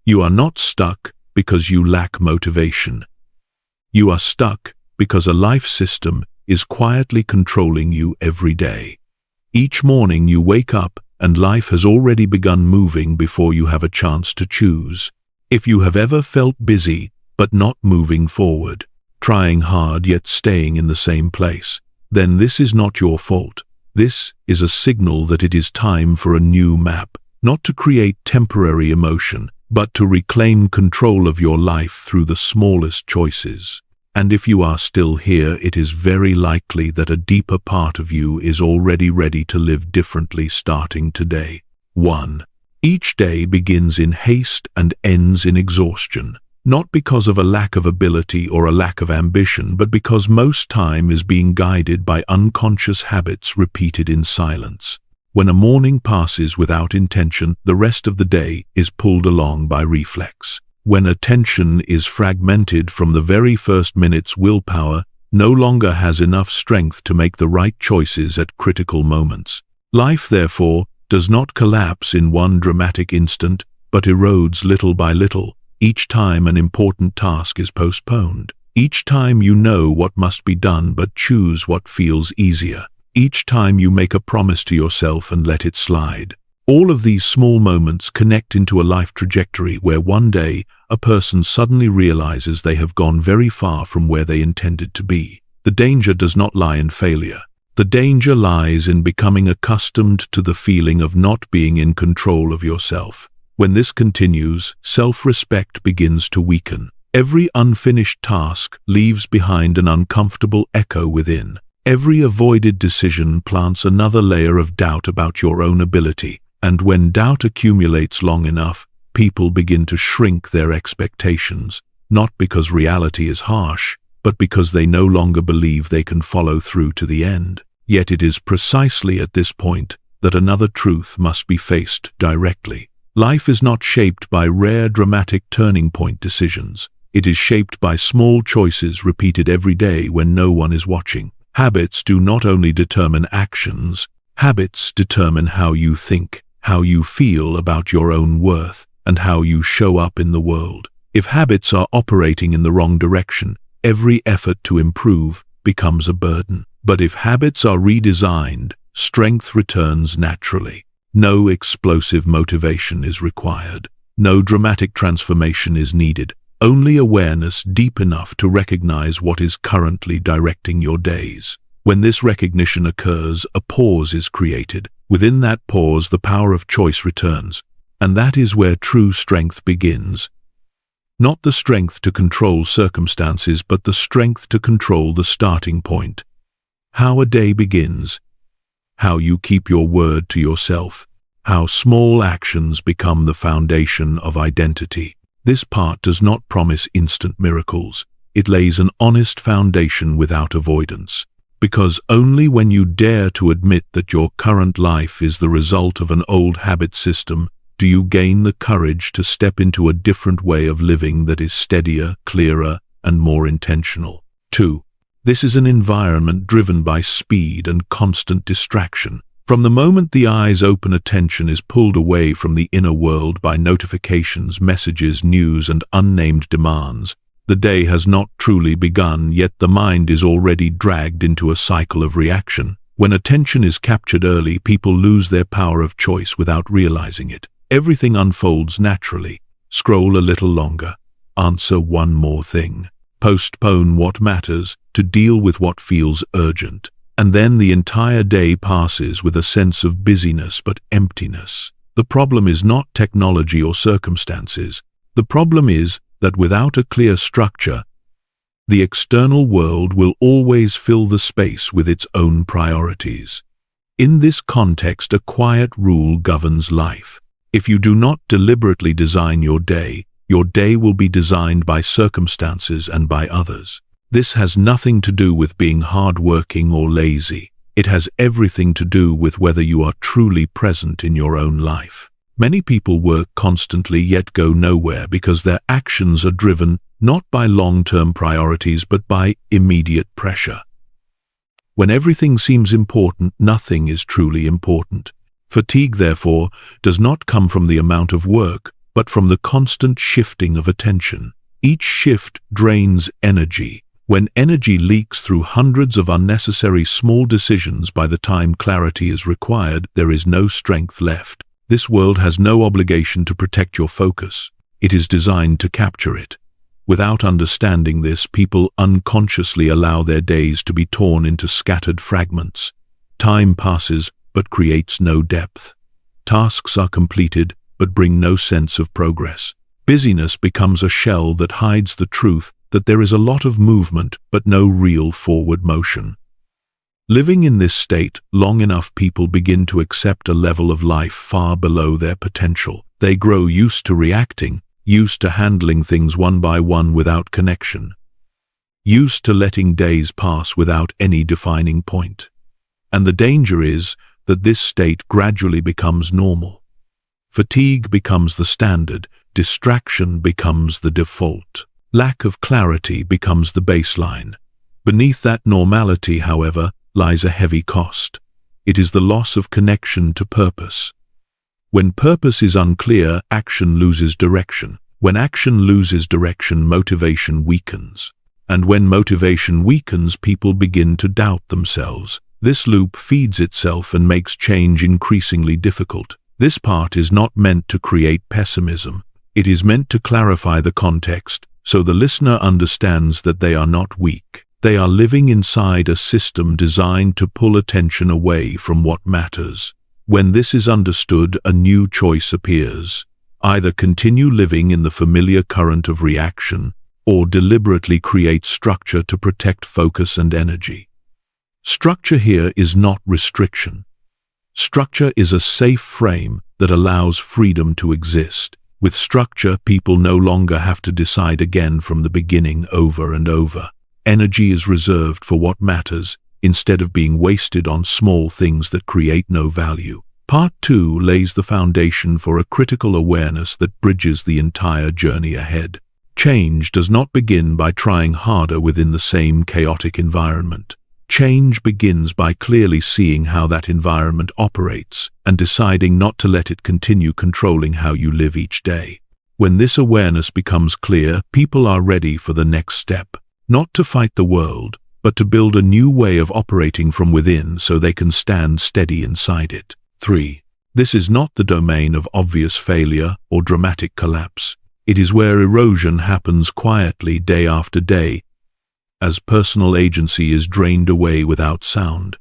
You are not stuck because you lack motivation. You are stuck because a life system is quietly controlling you every day. Each morning you wake up and life has already begun moving before you have a chance to choose. If you have ever felt busy but not moving forward, trying hard yet staying in the same place, then this is not your fault. This is a signal that it is time for a new map, not to create temporary emotion, but to reclaim control of your life through the smallest choices. And if you are still here, it is very likely that a deeper part of you is already ready to live differently starting today. 1. Each day begins in haste and ends in exhaustion, not because of a lack of ability or a lack of ambition, but because most time is being guided by unconscious habits repeated in silence. When a morning passes without intention, the rest of the day is pulled along by reflex. When attention is fragmented from the very first minutes, willpower no longer has enough strength to make the right choices at critical moments. Life, therefore, does not collapse in one dramatic instant, but erodes little by little. Each time an important task is postponed. Each time you know what must be done but choose what feels easier. Each time you make a promise to yourself and let it slide. All of these small moments connect into a life trajectory where one day a person suddenly realizes they have gone very far from where they intended to be. The danger does not lie in failure. The danger lies in becoming accustomed to the feeling of not being in control of yourself. When this continues, self-respect begins to weaken. Every unfinished task leaves behind an uncomfortable echo within. Every avoided decision plants another layer of doubt about your own ability. And when doubt accumulates long enough, people begin to shrink their expectations, not because reality is harsh, but because they no longer believe they can follow through to the end. Yet it is precisely at this point that another truth must be faced directly. Life is not shaped by rare dramatic turning point decisions. It is shaped by small choices repeated every day when no one is watching. Habits do not only determine actions, habits determine how you think, how you feel about your own worth, and how you show up in the world. If habits are operating in the wrong direction, every effort to improve becomes a burden. But if habits are redesigned, strength returns naturally. No explosive motivation is required. No dramatic transformation is needed. Only awareness deep enough to recognize what is currently directing your days. When this recognition occurs, a pause is created. Within that pause, the power of choice returns, and that is where true strength begins. Not the strength to control circumstances, but the strength to control the starting point. How a day begins, how you keep your word to yourself, how small actions become the foundation of identity. This part does not promise instant miracles. It lays an honest foundation without avoidance. Because only when you dare to admit that your current life is the result of an old habit system do you gain the courage to step into a different way of living that is steadier, clearer, and more intentional. 2. This is an environment driven by speed and constant distraction. From the moment the eyes open, attention is pulled away from the inner world by notifications, messages, news, and unnamed demands. The day has not truly begun, yet the mind is already dragged into a cycle of reaction. When attention is captured early, people lose their power of choice without realizing it. Everything unfolds naturally. Scroll a little longer. Answer one more thing. Postpone what matters to deal with what feels urgent. And then the entire day passes with a sense of busyness but emptiness. The problem is not technology or circumstances. The problem is that without a clear structure, the external world will always fill the space with its own priorities. In this context, a quiet rule governs life. If you do not deliberately design your day will be designed by circumstances and by others. This has nothing to do with being hardworking or lazy. It has everything to do with whether you are truly present in your own life. Many people work constantly yet go nowhere because their actions are driven not by long-term priorities but by immediate pressure. When everything seems important, nothing is truly important. Fatigue, therefore, does not come from the amount of work, but from the constant shifting of attention. Each shift drains energy. When energy leaks through hundreds of unnecessary small decisions by the time clarity is required, there is no strength left. This world has no obligation to protect your focus. It is designed to capture it. Without understanding this, people unconsciously allow their days to be torn into scattered fragments. Time passes, but creates no depth. Tasks are completed, but bring no sense of progress. Busyness becomes a shell that hides the truth that there is a lot of movement, but no real forward motion. Living in this state long enough, people begin to accept a level of life far below their potential. They grow used to reacting, used to handling things one by one without connection, used to letting days pass without any defining point. And the danger is that this state gradually becomes normal. Fatigue becomes the standard, distraction becomes the default. Lack of clarity becomes the baseline. Beneath that normality, however, lies a heavy cost. It is the loss of connection to purpose. When purpose is unclear, action loses direction. When action loses direction, motivation weakens. And when motivation weakens, people begin to doubt themselves. This loop feeds itself and makes change increasingly difficult. This part is not meant to create pessimism. It is meant to clarify the context, so the listener understands that they are not weak. They are living inside a system designed to pull attention away from what matters. When this is understood, a new choice appears. Either continue living in the familiar current of reaction, or deliberately create structure to protect focus and energy. Structure here is not restriction. Structure is a safe frame that allows freedom to exist. With structure, people no longer have to decide again from the beginning over and over. Energy is reserved for what matters, instead of being wasted on small things that create no value. Part 2 lays the foundation for a critical awareness that bridges the entire journey ahead. Change does not begin by trying harder within the same chaotic environment. Change begins by clearly seeing how that environment operates and deciding not to let it continue controlling how you live each day. When this awareness becomes clear, people are ready for the next step. Not to fight the world, but to build a new way of operating from within so they can stand steady inside it. 3. This is not the domain of obvious failure or dramatic collapse. It is where erosion happens quietly day after day, as personal agency is drained away without sound.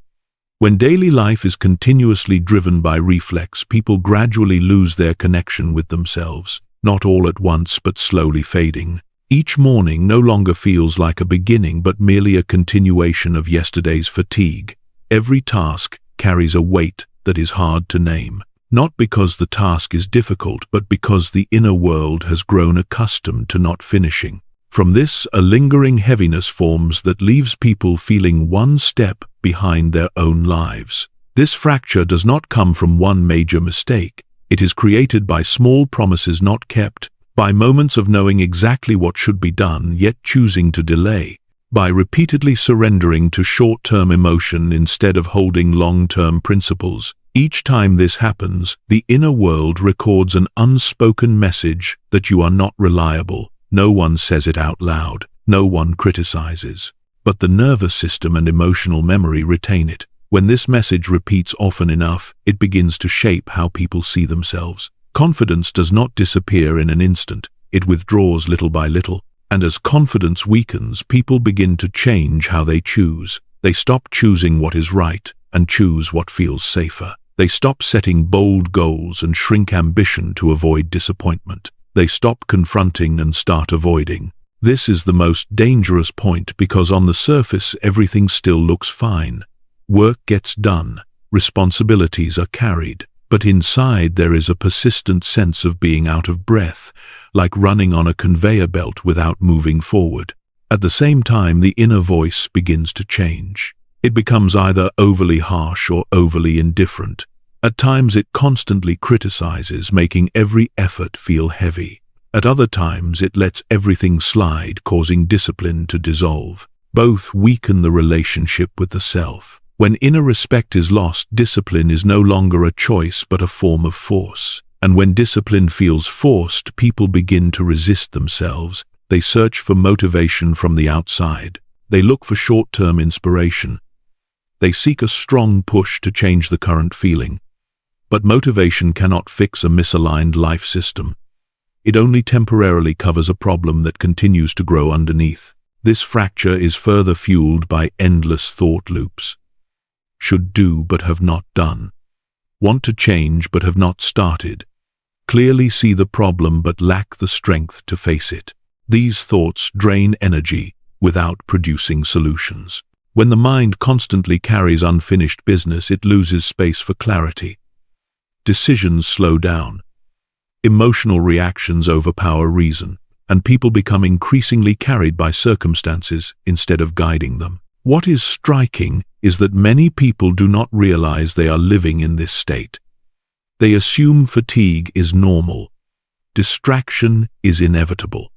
When daily life is continuously driven by reflex, people gradually lose their connection with themselves, not all at once but slowly fading. Each morning no longer feels like a beginning but merely a continuation of yesterday's fatigue. Every task carries a weight that is hard to name, not because the task is difficult but because the inner world has grown accustomed to not finishing. From this, a lingering heaviness forms that leaves people feeling one step behind their own lives. This fracture does not come from one major mistake. It is created by small promises not kept, by moments of knowing exactly what should be done yet choosing to delay, by repeatedly surrendering to short-term emotion instead of holding long-term principles. Each time this happens, the inner world records an unspoken message that you are not reliable. No one says it out loud, no one criticizes, but the nervous system and emotional memory retain it. When this message repeats often enough, it begins to shape how people see themselves. Confidence does not disappear in an instant, it withdraws little by little, and as confidence weakens, people begin to change how they choose. They stop choosing what is right and choose what feels safer. They stop setting bold goals and shrink ambition to avoid disappointment. They stop confronting and start avoiding. This is the most dangerous point because on the surface everything still looks fine. Work gets done, responsibilities are carried, but inside there is a persistent sense of being out of breath, like running on a conveyor belt without moving forward. At the same time, the inner voice begins to change. It becomes either overly harsh or overly indifferent. At times it constantly criticizes, making every effort feel heavy. At other times it lets everything slide, causing discipline to dissolve. Both weaken the relationship with the self. When inner respect is lost, discipline is no longer a choice but a form of force. And when discipline feels forced, people begin to resist themselves. They search for motivation from the outside. They look for short-term inspiration. They seek a strong push to change the current feeling. But motivation cannot fix a misaligned life system. It only temporarily covers a problem that continues to grow underneath. This fracture is further fueled by endless thought loops. Should do but have not done. Want to change but have not started. Clearly see the problem but lack the strength to face it. These thoughts drain energy without producing solutions. When the mind constantly carries unfinished business, it loses space for clarity. Decisions slow down. Emotional reactions overpower reason, and people become increasingly carried by circumstances instead of guiding them. What is striking is that many people do not realize they are living in this state. They assume fatigue is normal. Distraction is inevitable.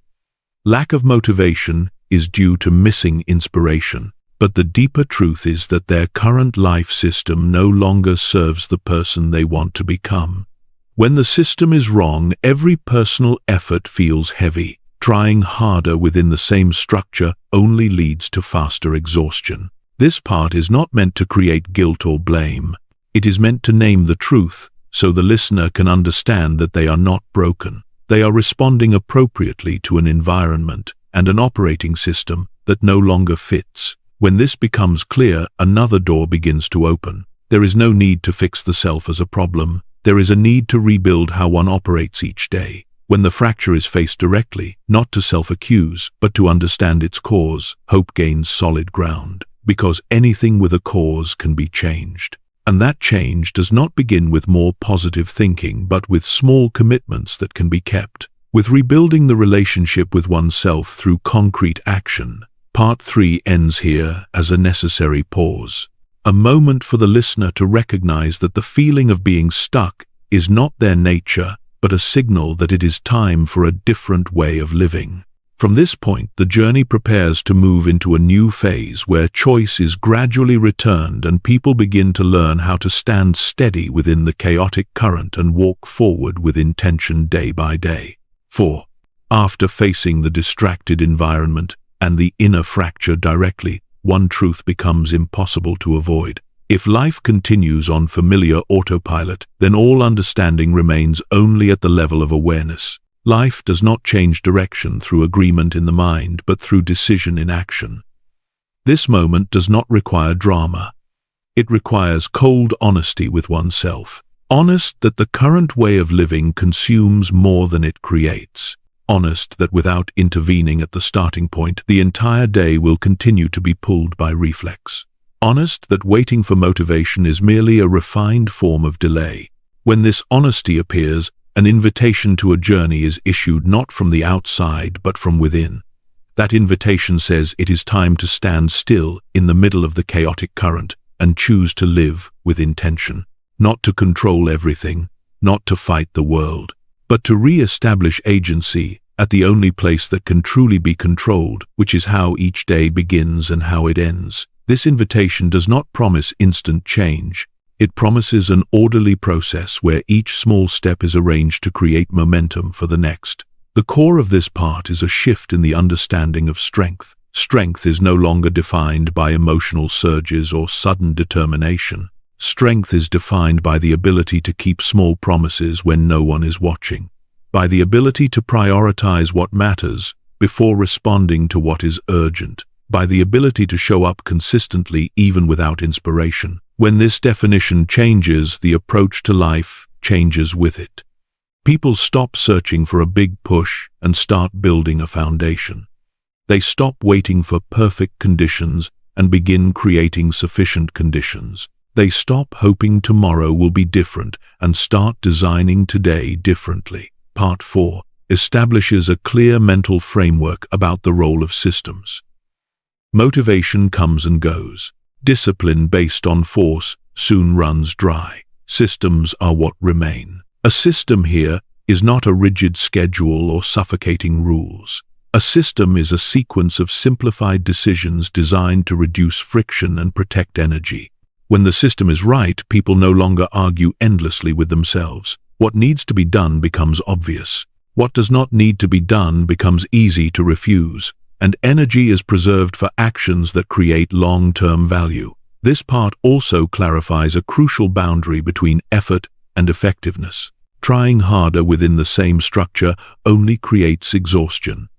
Lack of motivation is due to missing inspiration. But the deeper truth is that their current life system no longer serves the person they want to become. When the system is wrong, every personal effort feels heavy. Trying harder within the same structure only leads to faster exhaustion. This part is not meant to create guilt or blame. It is meant to name the truth, so the listener can understand that they are not broken. They are responding appropriately to an environment and an operating system that no longer fits. When this becomes clear, another door begins to open. There is no need to fix the self as a problem. There is a need to rebuild how one operates each day. When the fracture is faced directly, not to self-accuse, but to understand its cause, hope gains solid ground. Because anything with a cause can be changed. And that change does not begin with more positive thinking, but with small commitments that can be kept. With rebuilding the relationship with oneself through concrete action. Part 3 ends here as a necessary pause. A moment for the listener to recognize that the feeling of being stuck is not their nature, but a signal that it is time for a different way of living. From this point, the journey prepares to move into a new phase where choice is gradually returned and people begin to learn how to stand steady within the chaotic current and walk forward with intention day by day. 4. After facing the distracted environment and the inner fracture directly, one truth becomes impossible to avoid. If life continues on familiar autopilot, then all understanding remains only at the level of awareness. Life does not change direction through agreement in the mind, but through decision in action. This moment does not require drama. It requires cold honesty with oneself. Honest that the current way of living consumes more than it creates. Honest that without intervening at the starting point, the entire day will continue to be pulled by reflex. Honest that waiting for motivation is merely a refined form of delay. When this honesty appears, an invitation to a journey is issued not from the outside but from within. That invitation says it is time to stand still in the middle of the chaotic current and choose to live with intention. Not to control everything, not to fight the world, but to re-establish agency at the only place that can truly be controlled, which is how each day begins and how it ends. This invitation does not promise instant change. It promises an orderly process where each small step is arranged to create momentum for the next. The core of this part is a shift in the understanding of strength. Strength is no longer defined by emotional surges or sudden determination. Strength is defined by the ability to keep small promises when no one is watching, by the ability to prioritize what matters before responding to what is urgent, by the ability to show up consistently even without inspiration. When this definition changes, the approach to life changes with it. People stop searching for a big push and start building a foundation. They stop waiting for perfect conditions and begin creating sufficient conditions. They stop hoping tomorrow will be different and start designing today differently. Part 4 establishes a clear mental framework about the role of systems. Motivation comes and goes. Discipline based on force soon runs dry. Systems are what remain. A system here is not a rigid schedule or suffocating rules. A system is a sequence of simplified decisions designed to reduce friction and protect energy. When the system is right, people no longer argue endlessly with themselves. What needs to be done becomes obvious. What does not need to be done becomes easy to refuse, and energy is preserved for actions that create long-term value. This part also clarifies a crucial boundary between effort and effectiveness. Trying harder within the same structure only creates exhaustion.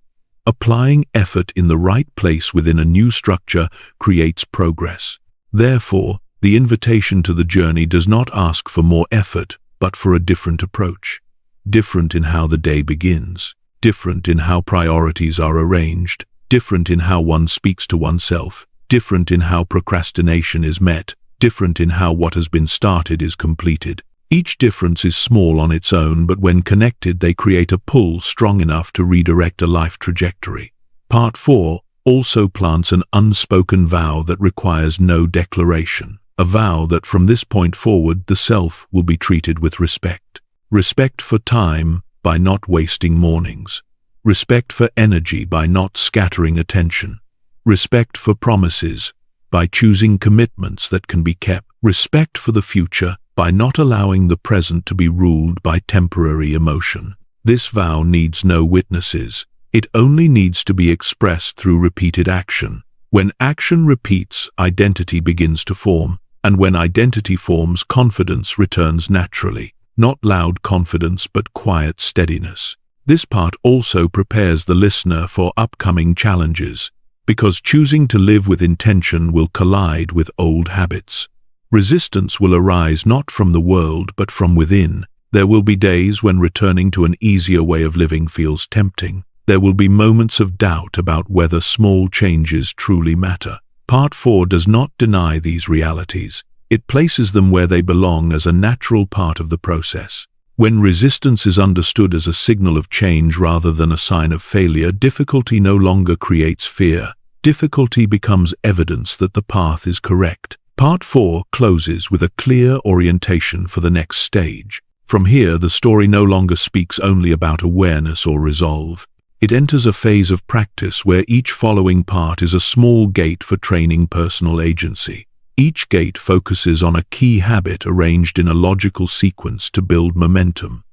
Applying effort in the right place within a new structure creates progress. Therefore, the invitation to the journey does not ask for more effort, but for a different approach. Different in how the day begins, different in how priorities are arranged, different in how one speaks to oneself, different in how procrastination is met, different in how what has been started is completed. Each difference is small on its own, but when connected they create a pull strong enough to redirect a life trajectory. Part 4 also plants an unspoken vow that requires no declaration. A vow that from this point forward the self will be treated with respect. Respect for time by not wasting mornings. Respect for energy by not scattering attention. Respect for promises by choosing commitments that can be kept. Respect for the future by not allowing the present to be ruled by temporary emotion. This vow needs no witnesses. It only needs to be expressed through repeated action. When action repeats, identity begins to form, and when identity forms, confidence returns naturally. Not loud confidence, but quiet steadiness. This part also prepares the listener for upcoming challenges, because choosing to live with intention will collide with old habits. Resistance will arise not from the world but from within. There will be days when returning to an easier way of living feels tempting. There will be moments of doubt about whether small changes truly matter. Part 4 does not deny these realities. It places them where they belong as a natural part of the process. When resistance is understood as a signal of change rather than a sign of failure, difficulty no longer creates fear. Difficulty becomes evidence that the path is correct. Part 4 closes with a clear orientation for the next stage. From here, the story no longer speaks only about awareness or resolve. It enters a phase of practice where each following part is a small gate for training personal agency. Each gate focuses on a key habit arranged in a logical sequence to build momentum.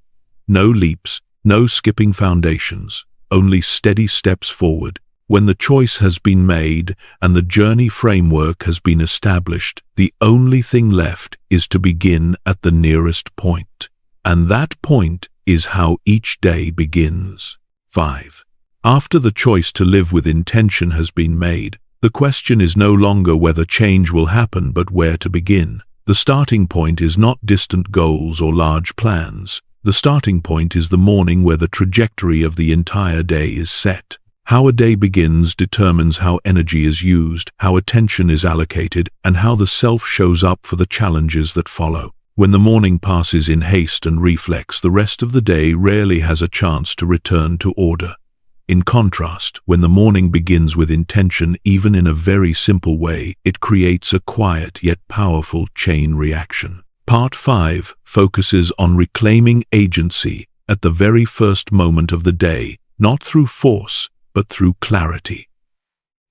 No leaps, no skipping foundations, only steady steps forward. When the choice has been made and the journey framework has been established, the only thing left is to begin at the nearest point. And that point is how each day begins. 5. After the choice to live with intention has been made, the question is no longer whether change will happen but where to begin. The starting point is not distant goals or large plans. The starting point is the morning where the trajectory of the entire day is set. How a day begins determines how energy is used, how attention is allocated, and how the self shows up for the challenges that follow. When the morning passes in haste and reflex, the rest of the day rarely has a chance to return to order. In contrast, when the morning begins with intention, even in a very simple way, it creates a quiet yet powerful chain reaction. Part 5 focuses on reclaiming agency at the very first moment of the day, not through force, but through clarity.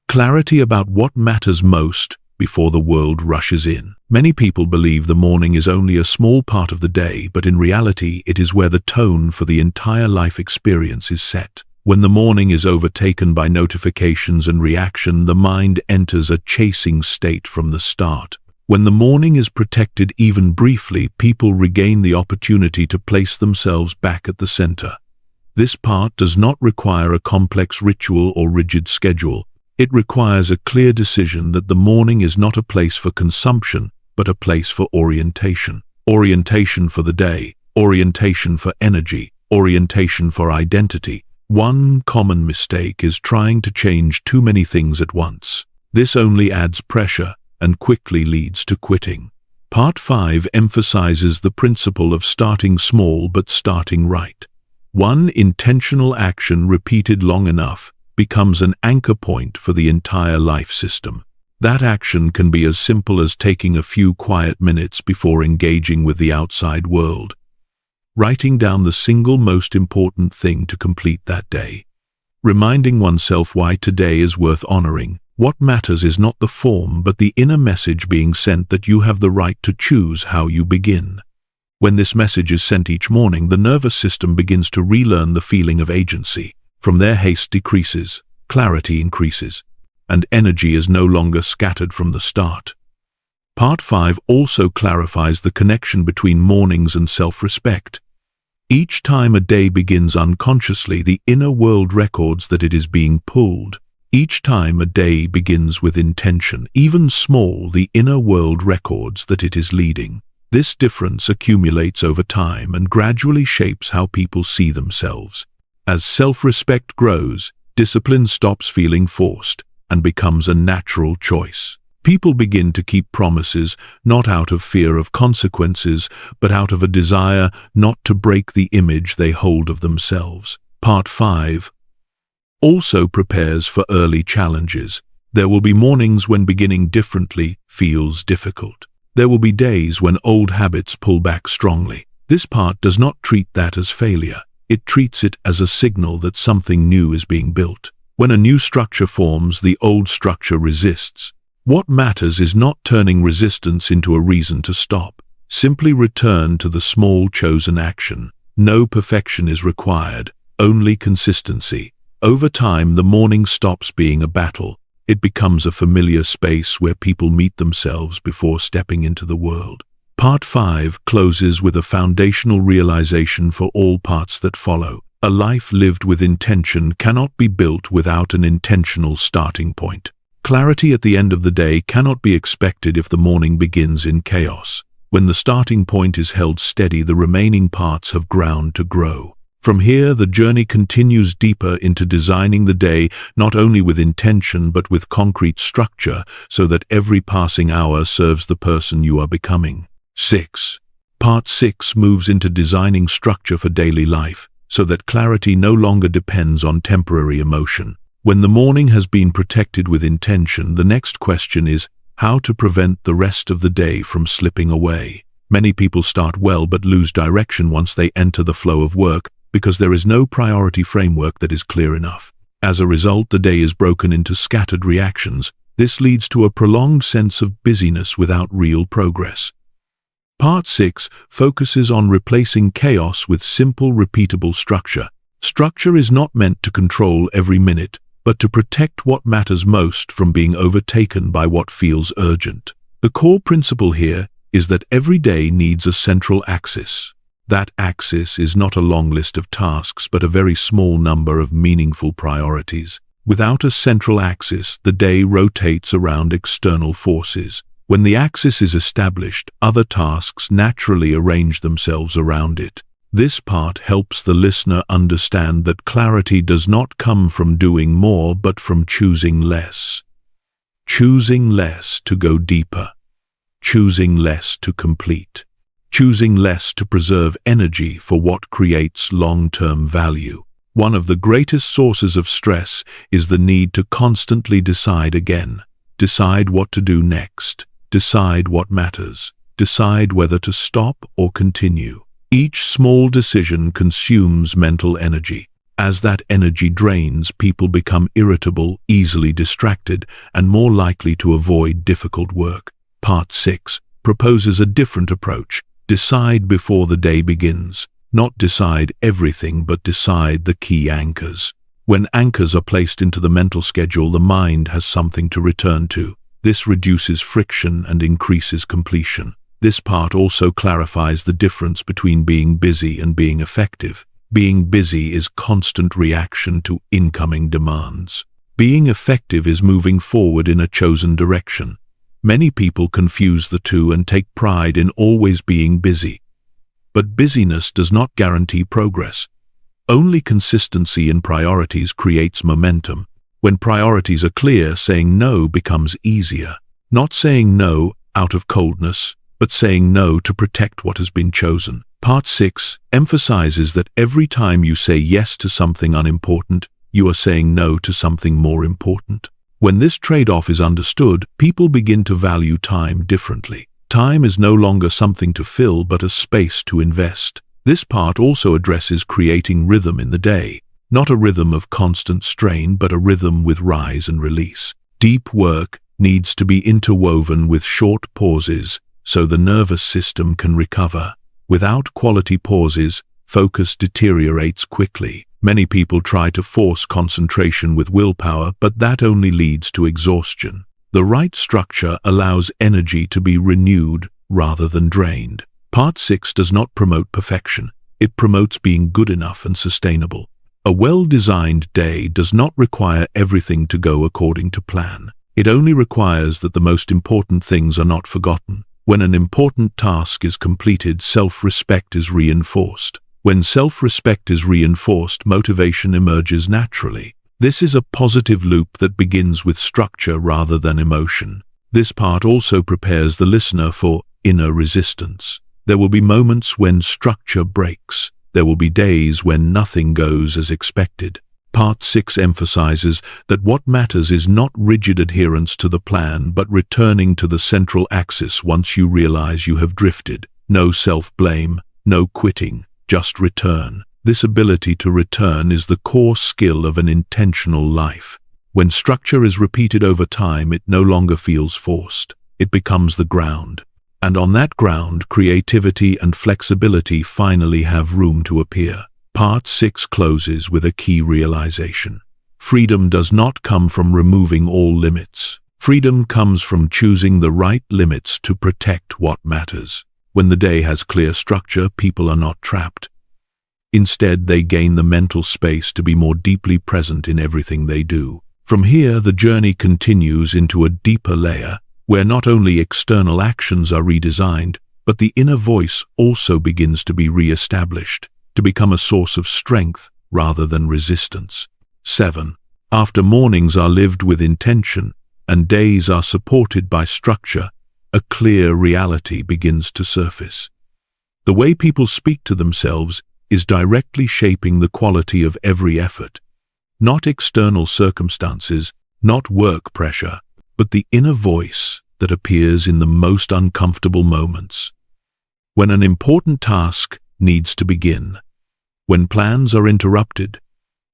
Clarity about what matters most before the world rushes in. Many people believe the morning is only a small part of the day, but in reality it is where the tone for the entire life experience is set. When the morning is overtaken by notifications and reaction, the mind enters a chasing state from the start. When the morning is protected even briefly, people regain the opportunity to place themselves back at the center. This part does not require a complex ritual or rigid schedule. It requires a clear decision that the morning is not a place for consumption, but a place for orientation. Orientation for the day, orientation for energy, orientation for identity. One common mistake is trying to change too many things at once. This only adds pressure and quickly leads to quitting. Part 5 emphasizes the principle of starting small but starting right. One intentional action repeated long enough becomes an anchor point for the entire life system. That action can be as simple as taking a few quiet minutes before engaging with the outside world. Writing down the single most important thing to complete that day. Reminding oneself why today is worth honoring. What matters is not the form but the inner message being sent that you have the right to choose how you begin. When this message is sent each morning, the nervous system begins to relearn the feeling of agency. From there, haste decreases, clarity increases, and energy is no longer scattered from the start. Part 5 also clarifies the connection between mornings and self-respect. Each time a day begins unconsciously, the inner world records that it is being pulled. Each time a day begins with intention, even small, the inner world records that it is leading. This difference accumulates over time and gradually shapes how people see themselves. As self-respect grows, discipline stops feeling forced and becomes a natural choice. People begin to keep promises, not out of fear of consequences, but out of a desire not to break the image they hold of themselves. Part 5 also prepares for early challenges. There will be mornings when beginning differently feels difficult. There will be days when old habits pull back strongly. This part does not treat that as failure. It treats it as a signal that something new is being built. When a new structure forms, the old structure resists. What matters is not turning resistance into a reason to stop. Simply return to the small chosen action. No perfection is required, only consistency. Over time, the morning stops being a battle. It becomes a familiar space where people meet themselves before stepping into the world. Part 5 closes with a foundational realization for all parts that follow. A life lived with intention cannot be built without an intentional starting point. Clarity at the end of the day cannot be expected if the morning begins in chaos. When the starting point is held steady, the remaining parts have ground to grow. From here, the journey continues deeper into designing the day, not only with intention but with concrete structure, so that every passing hour serves the person you are becoming. 6. Part 6 moves into designing structure for daily life, so that clarity no longer depends on temporary emotion. When the morning has been protected with intention, the next question is how to prevent the rest of the day from slipping away. Many people start well but lose direction once they enter the flow of work because there is no priority framework that is clear enough. As a result, the day is broken into scattered reactions. This leads to a prolonged sense of busyness without real progress. Part 6 focuses on replacing chaos with simple, repeatable structure. Structure is not meant to control every minute, but to protect what matters most from being overtaken by what feels urgent. The core principle here is that every day needs a central axis. That axis is not a long list of tasks, but a very small number of meaningful priorities. Without a central axis, the day rotates around external forces. When the axis is established, other tasks naturally arrange themselves around it. This part helps the listener understand that clarity does not come from doing more, but from choosing less. Choosing less to go deeper. Choosing less to complete. Choosing less to preserve energy for what creates long-term value. One of the greatest sources of stress is the need to constantly decide again. Decide what to do next. Decide what matters. Decide whether to stop or continue. Each small decision consumes mental energy. As that energy drains, people become irritable, easily distracted, and more likely to avoid difficult work. Part 6 proposes a different approach. Decide before the day begins. Not decide everything, but decide the key anchors. When anchors are placed into the mental schedule, the mind has something to return to. This reduces friction and increases completion. This part also clarifies the difference between being busy and being effective. Being busy is constant reaction to incoming demands. Being effective is moving forward in a chosen direction. Many people confuse the two and take pride in always being busy. But busyness does not guarantee progress. Only consistency in priorities creates momentum. When priorities are clear, saying no becomes easier. Not saying no out of coldness, but saying no to protect what has been chosen. Part 6 emphasizes that every time you say yes to something unimportant, you are saying no to something more important. When this trade-off is understood, people begin to value time differently. Time is no longer something to fill, but a space to invest. This part also addresses creating rhythm in the day. Not a rhythm of constant strain, but a rhythm with rise and release. Deep work needs to be interwoven with short pauses, so the nervous system can recover. Without quality pauses, focus deteriorates quickly. Many people try to force concentration with willpower, but that only leads to exhaustion. The right structure allows energy to be renewed rather than drained. Part 6 does not promote perfection. It promotes being good enough and sustainable. A well-designed day does not require everything to go according to plan. It only requires that the most important things are not forgotten. When an important task is completed, self-respect is reinforced. When self-respect is reinforced, motivation emerges naturally. This is a positive loop that begins with structure rather than emotion. This part also prepares the listener for inner resistance. There will be moments when structure breaks. There will be days when nothing goes as expected. Part 6 emphasizes that what matters is not rigid adherence to the plan, but returning to the central axis once you realize you have drifted. No self-blame, no quitting, just return. This ability to return is the core skill of an intentional life. When structure is repeated over time, it no longer feels forced. It becomes the ground. And on that ground, creativity and flexibility finally have room to appear. Part 6 closes with a key realization. Freedom does not come from removing all limits. Freedom comes from choosing the right limits to protect what matters. When the day has clear structure, people are not trapped. Instead, they gain the mental space to be more deeply present in everything they do. From here, the journey continues into a deeper layer, where not only external actions are redesigned, but the inner voice also begins to be re-established, to become a source of strength rather than resistance. 7. After mornings are lived with intention and days are supported by structure, a clear reality begins to surface. The way people speak to themselves is directly shaping the quality of every effort. Not external circumstances, not work pressure, but the inner voice that appears in the most uncomfortable moments. When an important task needs to begin, when plans are interrupted,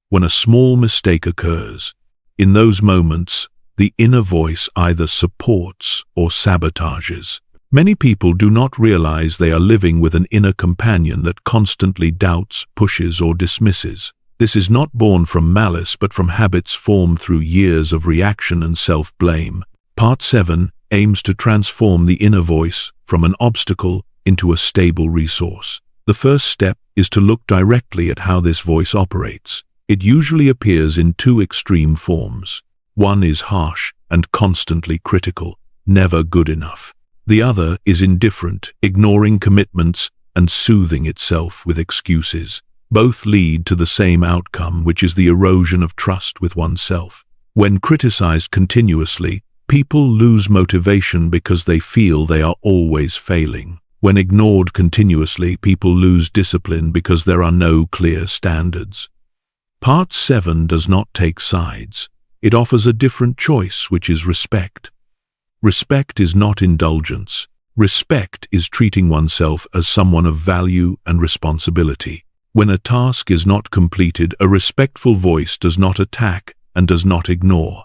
when a small mistake occurs, in those moments, the inner voice either supports or sabotages. Many people do not realize they are living with an inner companion that constantly doubts, pushes, or dismisses. This is not born from malice, but from habits formed through years of reaction and self-blame. Part 7 aims to transform the inner voice from an obstacle into a stable resource. The first step is to look directly at how this voice operates. It usually appears in two extreme forms. One is harsh and constantly critical, never good enough. The other is indifferent, ignoring commitments and soothing itself with excuses. Both lead to the same outcome, which is the erosion of trust with oneself. When criticized continuously, people lose motivation because they feel they are always failing. When ignored continuously, people lose discipline because there are no clear standards. Part 7 does not take sides. It offers a different choice, which is respect. Respect is not indulgence. Respect is treating oneself as someone of value and responsibility. When a task is not completed, a respectful voice does not attack and does not ignore.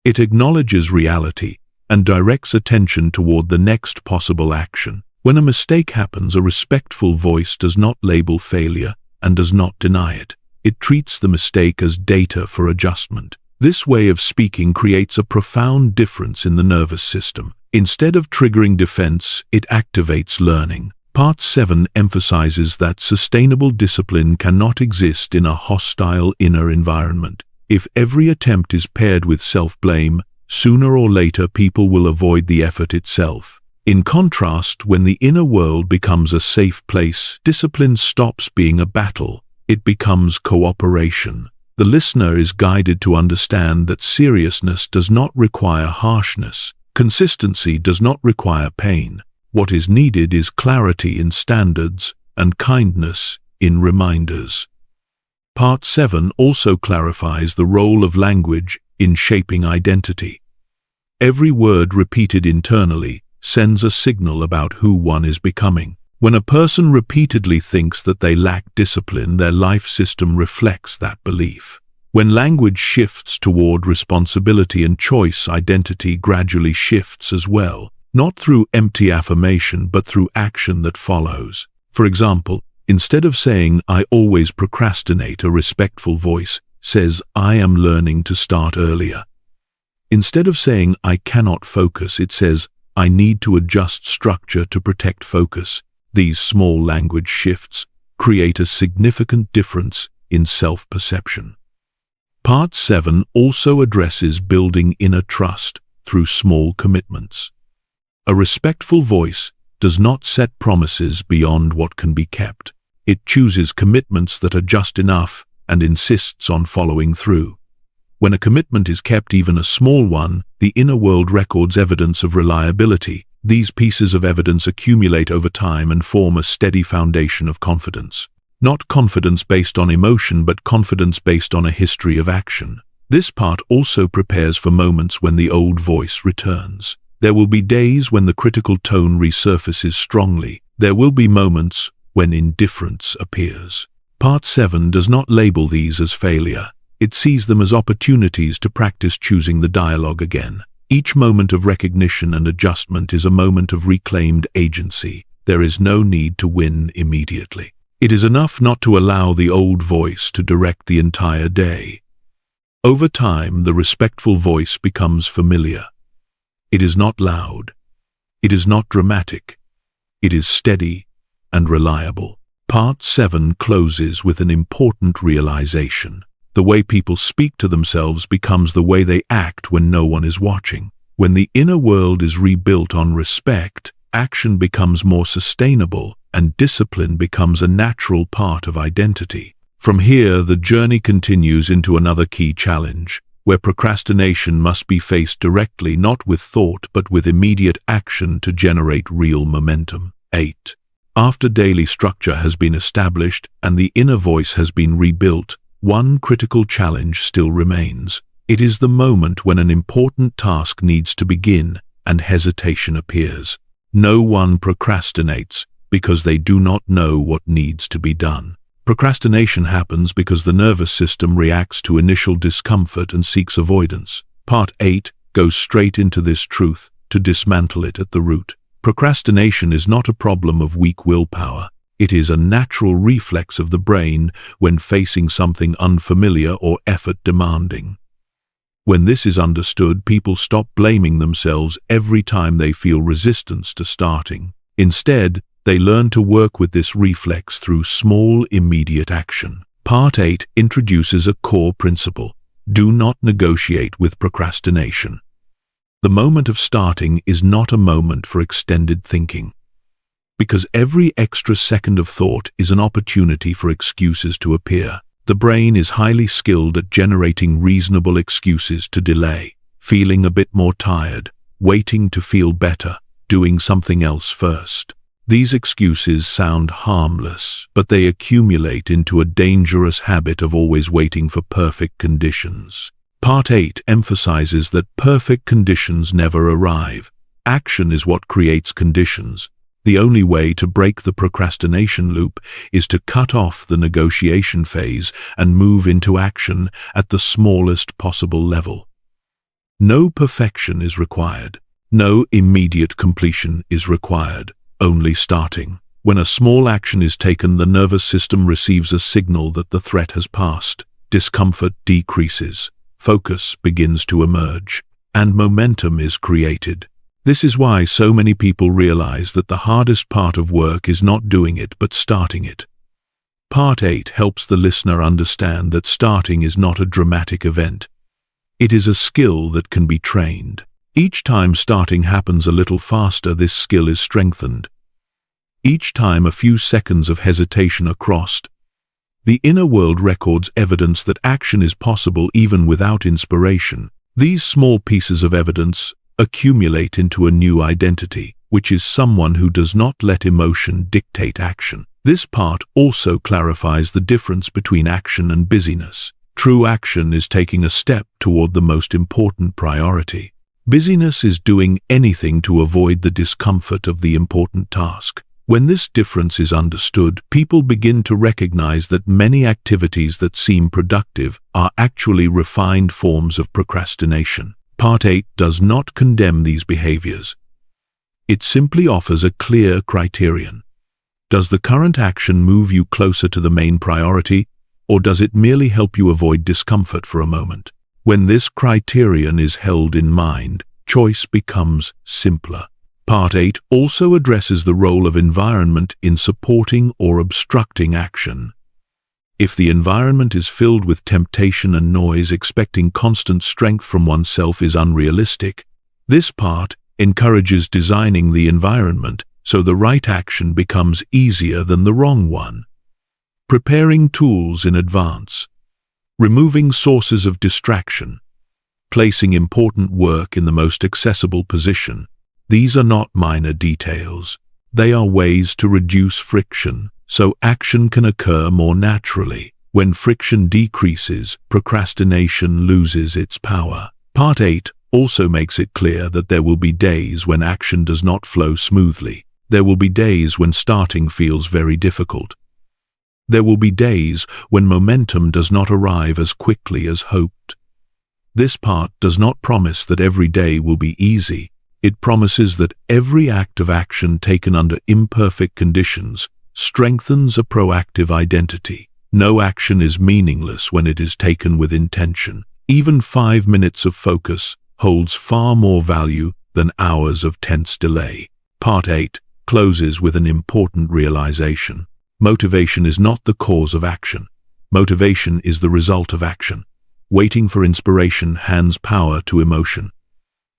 It acknowledges reality and directs attention toward the next possible action. When a mistake happens, a respectful voice does not label failure and does not deny it. It treats the mistake as data for adjustment. This way of speaking creates a profound difference in the nervous system. Instead of triggering defense, it activates learning. Part 7 emphasizes that sustainable discipline cannot exist in a hostile inner environment. If every attempt is paired with self-blame, sooner or later people will avoid the effort itself. In contrast, when the inner world becomes a safe place, discipline stops being a battle. It becomes cooperation. The listener is guided to understand that seriousness does not require harshness. Consistency does not require pain. What is needed is clarity in standards and kindness in reminders. Part 7 also clarifies the role of language in shaping identity. Every word repeated internally sends a signal about who one is becoming. When a person repeatedly thinks that they lack discipline, their life system reflects that belief. When language shifts toward responsibility and choice, identity gradually shifts as well. not through empty affirmation but through action that follows. For example, instead of saying, "I always procrastinate," a respectful voice says, "I am learning to start earlier." Instead of saying, "I cannot focus," it says, "I need to adjust structure to protect focus." These small language shifts create a significant difference in self-perception. Part 7 also addresses building inner trust through small commitments. A respectful voice does not set promises beyond what can be kept. It chooses commitments that are just enough and insists on following through. When a commitment is kept, even a small one, the inner world records evidence of reliability. These pieces of evidence accumulate over time and form a steady foundation of confidence. Not confidence based on emotion, but confidence based on a history of action. This part also prepares for moments when the old voice returns. There will be days when the critical tone resurfaces strongly. There will be moments when indifference appears. Part 7 does not label these as failure. It sees them as opportunities to practice choosing the dialogue again. Each moment of recognition and adjustment is a moment of reclaimed agency. There is no need to win immediately. It is enough not to allow the old voice to direct the entire day. Over time, the respectful voice becomes familiar. It is not loud. It is not dramatic. It is steady and reliable. Part 7 closes with an important realization. The way people speak to themselves becomes the way they act when no one is watching. When the inner world is rebuilt on respect, action becomes more sustainable and discipline becomes a natural part of identity. From here, the journey continues into another key challenge, where procrastination must be faced directly, not with thought, but with immediate action to generate real momentum. 8. After daily structure has been established and the inner voice has been rebuilt, one critical challenge still remains. It is the moment when an important task needs to begin and hesitation appears. No one procrastinates because they do not know what needs to be done. Procrastination happens because the nervous system reacts to initial discomfort and seeks avoidance. Part 8 goes straight into this truth to dismantle it at the root. Procrastination is not a problem of weak willpower. It is a natural reflex of the brain when facing something unfamiliar or effort-demanding. When this is understood, people stop blaming themselves every time they feel resistance to starting. Instead, they learn to work with this reflex through small, immediate action. Part 8 introduces a core principle. Do not negotiate with procrastination. The moment of starting is not a moment for extended thinking, because every extra second of thought is an opportunity for excuses to appear. The brain is highly skilled at generating reasonable excuses to delay, feeling a bit more tired, waiting to feel better, doing something else first. These excuses sound harmless, but they accumulate into a dangerous habit of always waiting for perfect conditions. Part 8 emphasizes that perfect conditions never arrive. Action is what creates conditions. The only way to break the procrastination loop is to cut off the negotiation phase and move into action at the smallest possible level. No perfection is required. No immediate completion is required. Only starting. When a small action is taken, the nervous system receives a signal that the threat has passed. Discomfort decreases. Focus begins to emerge. And momentum is created. This is why so many people realize that the hardest part of work is not doing it but starting it. Part 8 helps the listener understand that starting is not a dramatic event. It is a skill that can be trained. Each time starting happens a little faster, this skill is strengthened. Each time a few seconds of hesitation are crossed, the inner world records evidence that action is possible even without inspiration. These small pieces of evidence accumulate into a new identity, which is someone who does not let emotion dictate action. This part also clarifies the difference between action and busyness. True action is taking a step toward the most important priority. Busyness is doing anything to avoid the discomfort of the important task. When this difference is understood, people begin to recognize that many activities that seem productive are actually refined forms of procrastination. Part 8 does not condemn these behaviors. It simply offers a clear criterion. Does the current action move you closer to the main priority, or does it merely help you avoid discomfort for a moment? When this criterion is held in mind, choice becomes simpler. Part 8 also addresses the role of environment in supporting or obstructing action. If the environment is filled with temptation and noise, expecting constant strength from oneself is unrealistic. This part encourages designing the environment so the right action becomes easier than the wrong one. Preparing tools in advance. Removing sources of distraction. Placing important work in the most accessible position. These are not minor details. They are ways to reduce friction, so action can occur more naturally. When friction decreases, procrastination loses its power. Part 8 also makes it clear that there will be days when action does not flow smoothly. There will be days when starting feels very difficult. There will be days when momentum does not arrive as quickly as hoped. This part does not promise that every day will be easy. It promises that every act of action taken under imperfect conditions strengthens a proactive identity. No action is meaningless when it is taken with intention. Even 5 minutes of focus holds far more value than hours of tense delay. Part 8 closes with an important realization. Motivation is not the cause of action. Motivation is the result of action. Waiting for inspiration hands power to emotion.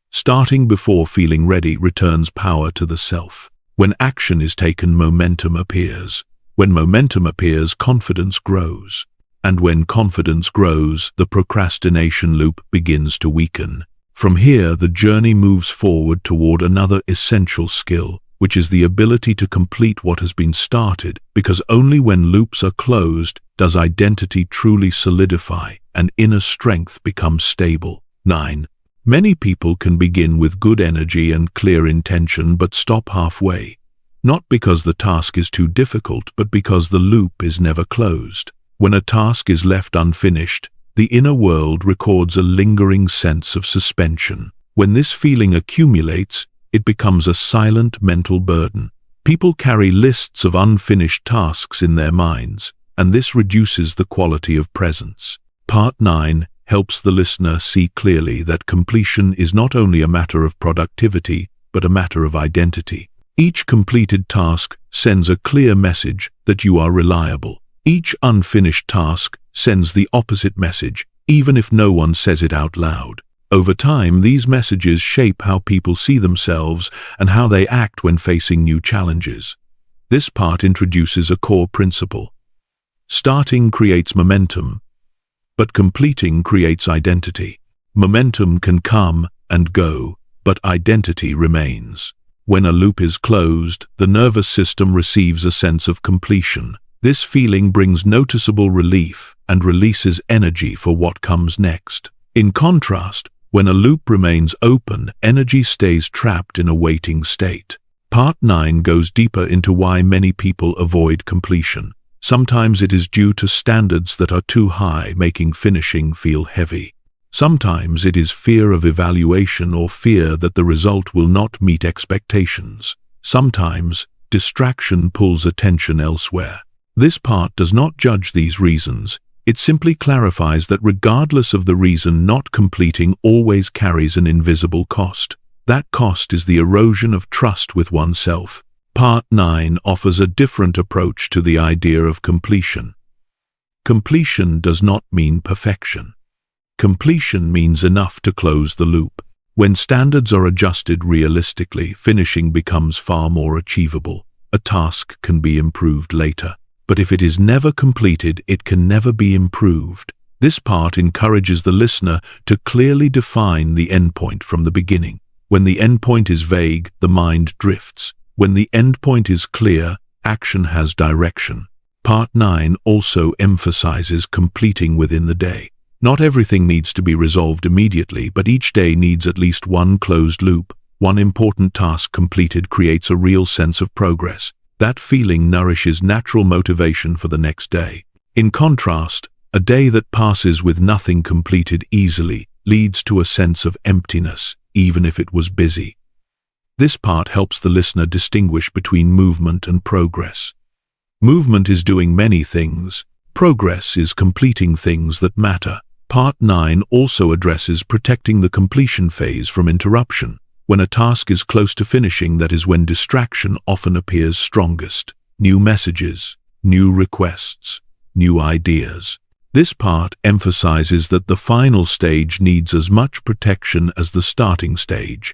Starting before feeling ready returns power to the self. When action is taken, momentum appears. When momentum appears, confidence grows. And when confidence grows, the procrastination loop begins to weaken. From here, the journey moves forward toward another essential skill, which is the ability to complete what has been started, because only when loops are closed does identity truly solidify and inner strength become stable. 9. Many people can begin with good energy and clear intention but stop halfway, not because the task is too difficult, but because the loop is never closed. When a task is left unfinished, the inner world records a lingering sense of suspension. When this feeling accumulates, it becomes a silent mental burden. People carry lists of unfinished tasks in their minds, and this reduces the quality of presence. Part 9 helps the listener see clearly that completion is not only a matter of productivity, but a matter of identity. Each completed task sends a clear message that you are reliable. Each unfinished task sends the opposite message, even if no one says it out loud. Over time, these messages shape how people see themselves and how they act when facing new challenges. This part introduces a core principle. Starting creates momentum, but completing creates identity. Momentum can come and go, but identity remains. When a loop is closed, the nervous system receives a sense of completion. This feeling brings noticeable relief and releases energy for what comes next. In contrast, when a loop remains open, energy stays trapped in a waiting state. Part 9 goes deeper into why many people avoid completion. Sometimes it is due to standards that are too high, making finishing feel heavy. Sometimes it is fear of evaluation or fear that the result will not meet expectations. Sometimes distraction pulls attention elsewhere. This part does not judge these reasons. It simply clarifies that regardless of the reason, not completing always carries an invisible cost. That cost is the erosion of trust with oneself. Part 9 offers a different approach to the idea of completion. Completion does not mean perfection. Completion means enough to close the loop. When standards are adjusted realistically, finishing becomes far more achievable. A task can be improved later, but if it is never completed, it can never be improved. This part encourages the listener to clearly define the endpoint from the beginning. When the endpoint is vague, the mind drifts. When the endpoint is clear, action has direction. Part 9 also emphasizes completing within the day. Not everything needs to be resolved immediately, but each day needs at least one closed loop. One important task completed creates a real sense of progress. That feeling nourishes natural motivation for the next day. In contrast, a day that passes with nothing completed easily leads to a sense of emptiness, even if it was busy. This part helps the listener distinguish between movement and progress. Movement is doing many things. Progress is completing things that matter. Part 9 also addresses protecting the completion phase from interruption. When a task is close to finishing, that is when distraction often appears strongest. New messages, new requests, new ideas. This part emphasizes that the final stage needs as much protection as the starting stage.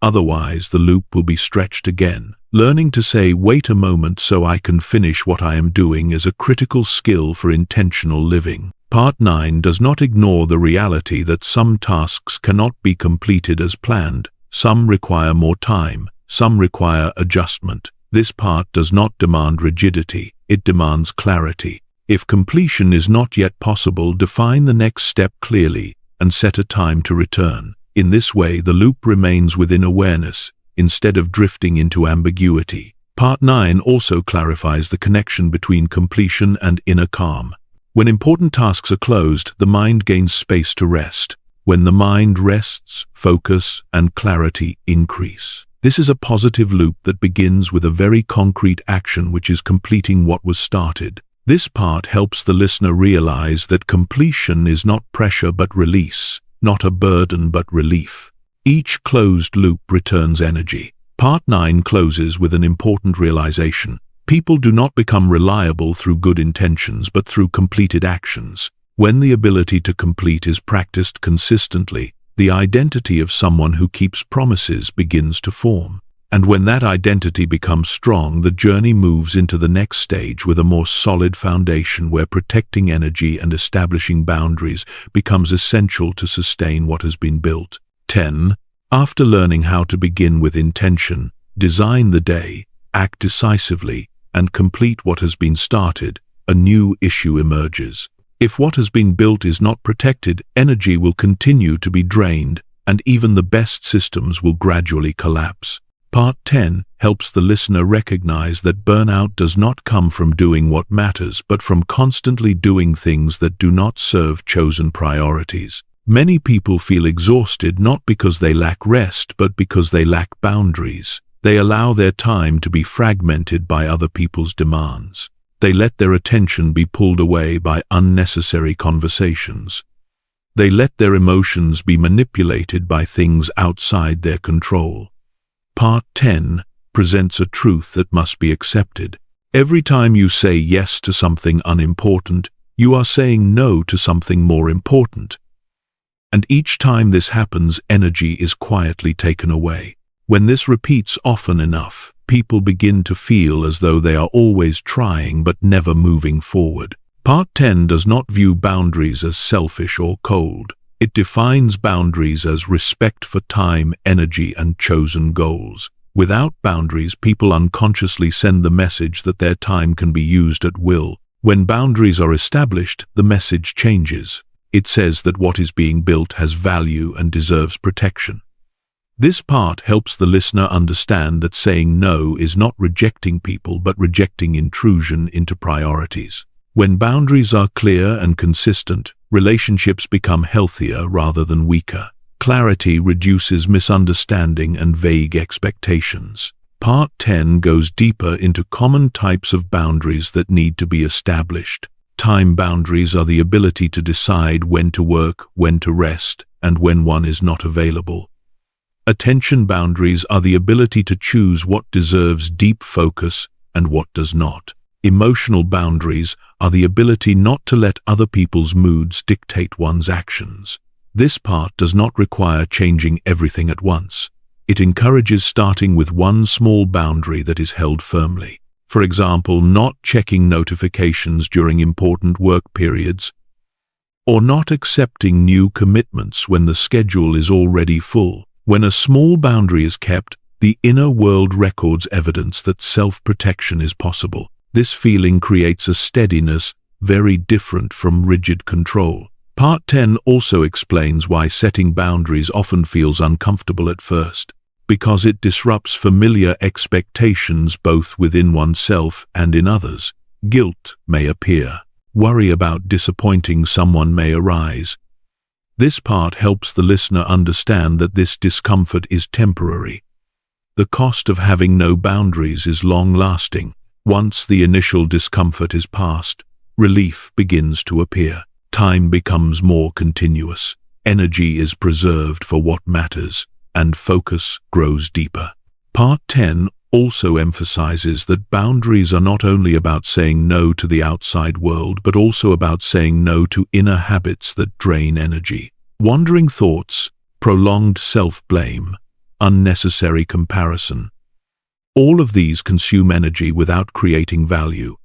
Otherwise, the loop will be stretched again. Learning to say, "Wait a moment so I can finish what I am doing," is a critical skill for intentional living. Part 9 does not ignore the reality that some tasks cannot be completed as planned. Some require more time, some require adjustment. This part does not demand rigidity, it demands clarity. If completion is not yet possible, define the next step clearly and set a time to return. In this way, the loop remains within awareness, instead of drifting into ambiguity. Part 9 also clarifies the connection between completion and inner calm. When important tasks are closed, the mind gains space to rest. When the mind rests, focus and clarity increase. This is a positive loop that begins with a very concrete action, which is completing what was started. This part helps the listener realize that completion is not pressure but release, not a burden but relief. Each closed loop returns energy. Part 9 closes with an important realization. People do not become reliable through good intentions but through completed actions. When the ability to complete is practiced consistently, the identity of someone who keeps promises begins to form. And when that identity becomes strong, the journey moves into the next stage with a more solid foundation where protecting energy and establishing boundaries becomes essential to sustain what has been built. 10. After learning how to begin with intention, design the day, act decisively, and complete what has been started, a new issue emerges. If what has been built is not protected, energy will continue to be drained, and even the best systems will gradually collapse. Part 10 helps the listener recognize that burnout does not come from doing what matters, but from constantly doing things that do not serve chosen priorities. Many people feel exhausted not because they lack rest, but because they lack boundaries. They allow their time to be fragmented by other people's demands. They let their attention be pulled away by unnecessary conversations. They let their emotions be manipulated by things outside their control. Part 10 presents a truth that must be accepted. Every time you say yes to something unimportant, you are saying no to something more important. And each time this happens, energy is quietly taken away. When this repeats often enough, people begin to feel as though they are always trying but never moving forward. Part 10 does not view boundaries as selfish or cold. It defines boundaries as respect for time, energy, and chosen goals. Without boundaries, people unconsciously send the message that their time can be used at will. When boundaries are established, the message changes. It says that what is being built has value and deserves protection. This part helps the listener understand that saying no is not rejecting people but rejecting intrusion into priorities. When boundaries are clear and consistent, relationships become healthier rather than weaker. Clarity reduces misunderstanding and vague expectations. Part 10 goes deeper into common types of boundaries that need to be established. Time boundaries are the ability to decide when to work, when to rest, and when one is not available. Attention boundaries are the ability to choose what deserves deep focus and what does not. Emotional boundaries are the ability not to let other people's moods dictate one's actions. This part does not require changing everything at once. It encourages starting with one small boundary that is held firmly. For example, not checking notifications during important work periods, or not accepting new commitments when the schedule is already full. When a small boundary is kept, the inner world records evidence that self-protection is possible. This feeling creates a steadiness very different from rigid control. Part 10 also explains why setting boundaries often feels uncomfortable at first. Because it disrupts familiar expectations both within oneself and in others. Guilt may appear. Worry about disappointing someone may arise. This part helps the listener understand that this discomfort is temporary. The cost of having no boundaries is long-lasting. Once the initial discomfort is past, relief begins to appear. Time becomes more continuous. Energy is preserved for what matters, and focus grows deeper. Part 10 also emphasizes that boundaries are not only about saying no to the outside world, but also about saying no to inner habits that drain energy. Wandering thoughts, prolonged self-blame, unnecessary comparison. All of these consume energy without creating value.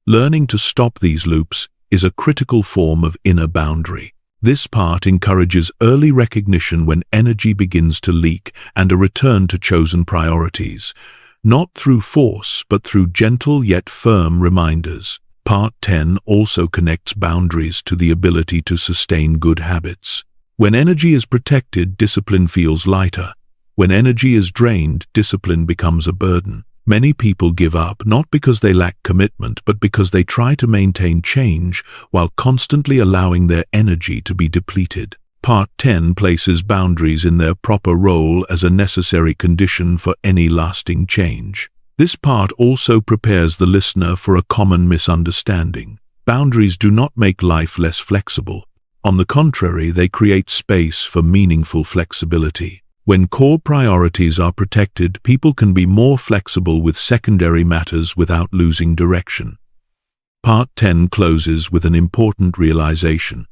Learning to stop these loops is a critical form of inner boundary. This part encourages early recognition when energy begins to leak and a return to chosen priorities, not through force but through gentle yet firm reminders. Part 10 also connects boundaries to the ability to sustain good habits. When energy is protected, discipline feels lighter. When energy is drained, discipline becomes a burden. Many people give up not because they lack commitment, but because they try to maintain change while constantly allowing their energy to be depleted. Part 10 places boundaries in their proper role as a necessary condition for any lasting change. This part also prepares the listener for a common misunderstanding. Boundaries do not make life less flexible. On the contrary, they create space for meaningful flexibility. When core priorities are protected, people can be more flexible with secondary matters without losing direction. Part 10 closes with an important realization.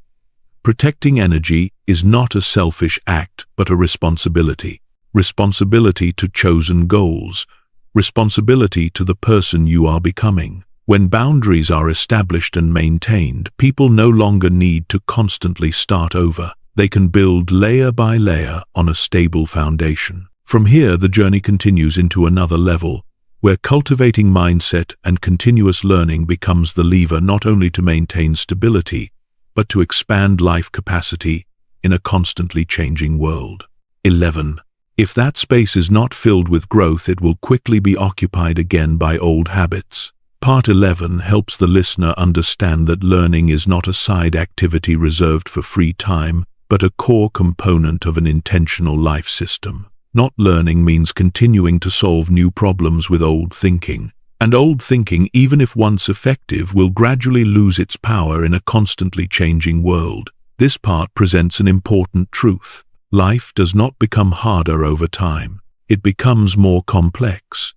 Protecting energy is not a selfish act, but a responsibility. Responsibility to chosen goals. Responsibility to the person you are becoming. When boundaries are established and maintained, people no longer need to constantly start over. They can build layer by layer on a stable foundation. From here, the journey continues into another level, where cultivating mindset and continuous learning becomes the lever not only to maintain stability, but to expand life capacity in a constantly changing world. 11. If that space is not filled with growth, it will quickly be occupied again by old habits. Part 11 helps the listener understand that learning is not a side activity reserved for free time, but a core component of an intentional life system. Not learning means continuing to solve new problems with old thinking. And old thinking, even if once effective, will gradually lose its power in a constantly changing world. This part presents an important truth. Life does not become harder over time. It becomes more complex.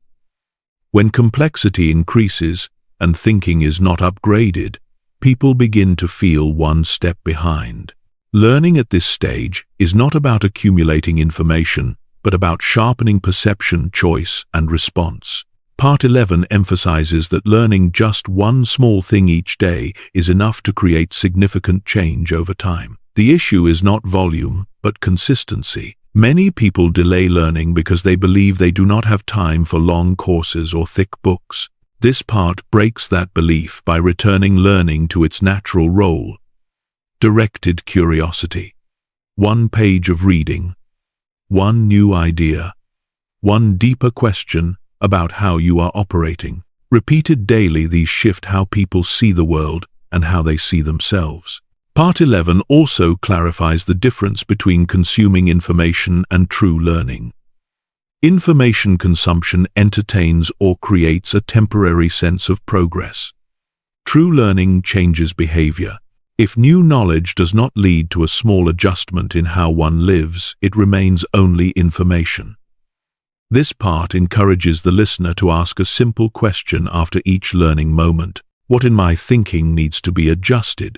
When complexity increases and thinking is not upgraded, people begin to feel one step behind. Learning at this stage is not about accumulating information, but about sharpening perception, choice, and response. Part 11 emphasizes that learning just one small thing each day is enough to create significant change over time. The issue is not volume, but consistency. Many people delay learning because they believe they do not have time for long courses or thick books. This part breaks that belief by returning learning to its natural role. Directed curiosity. One page of reading. One new idea. One deeper question about how you are operating. Repeated daily, these shift how people see the world and how they see themselves. Part 11 also clarifies the difference between consuming information and true learning. Information consumption entertains or creates a temporary sense of progress. True learning changes behavior. If new knowledge does not lead to a small adjustment in how one lives, it remains only information. This part encourages the listener to ask a simple question after each learning moment. What in my thinking needs to be adjusted?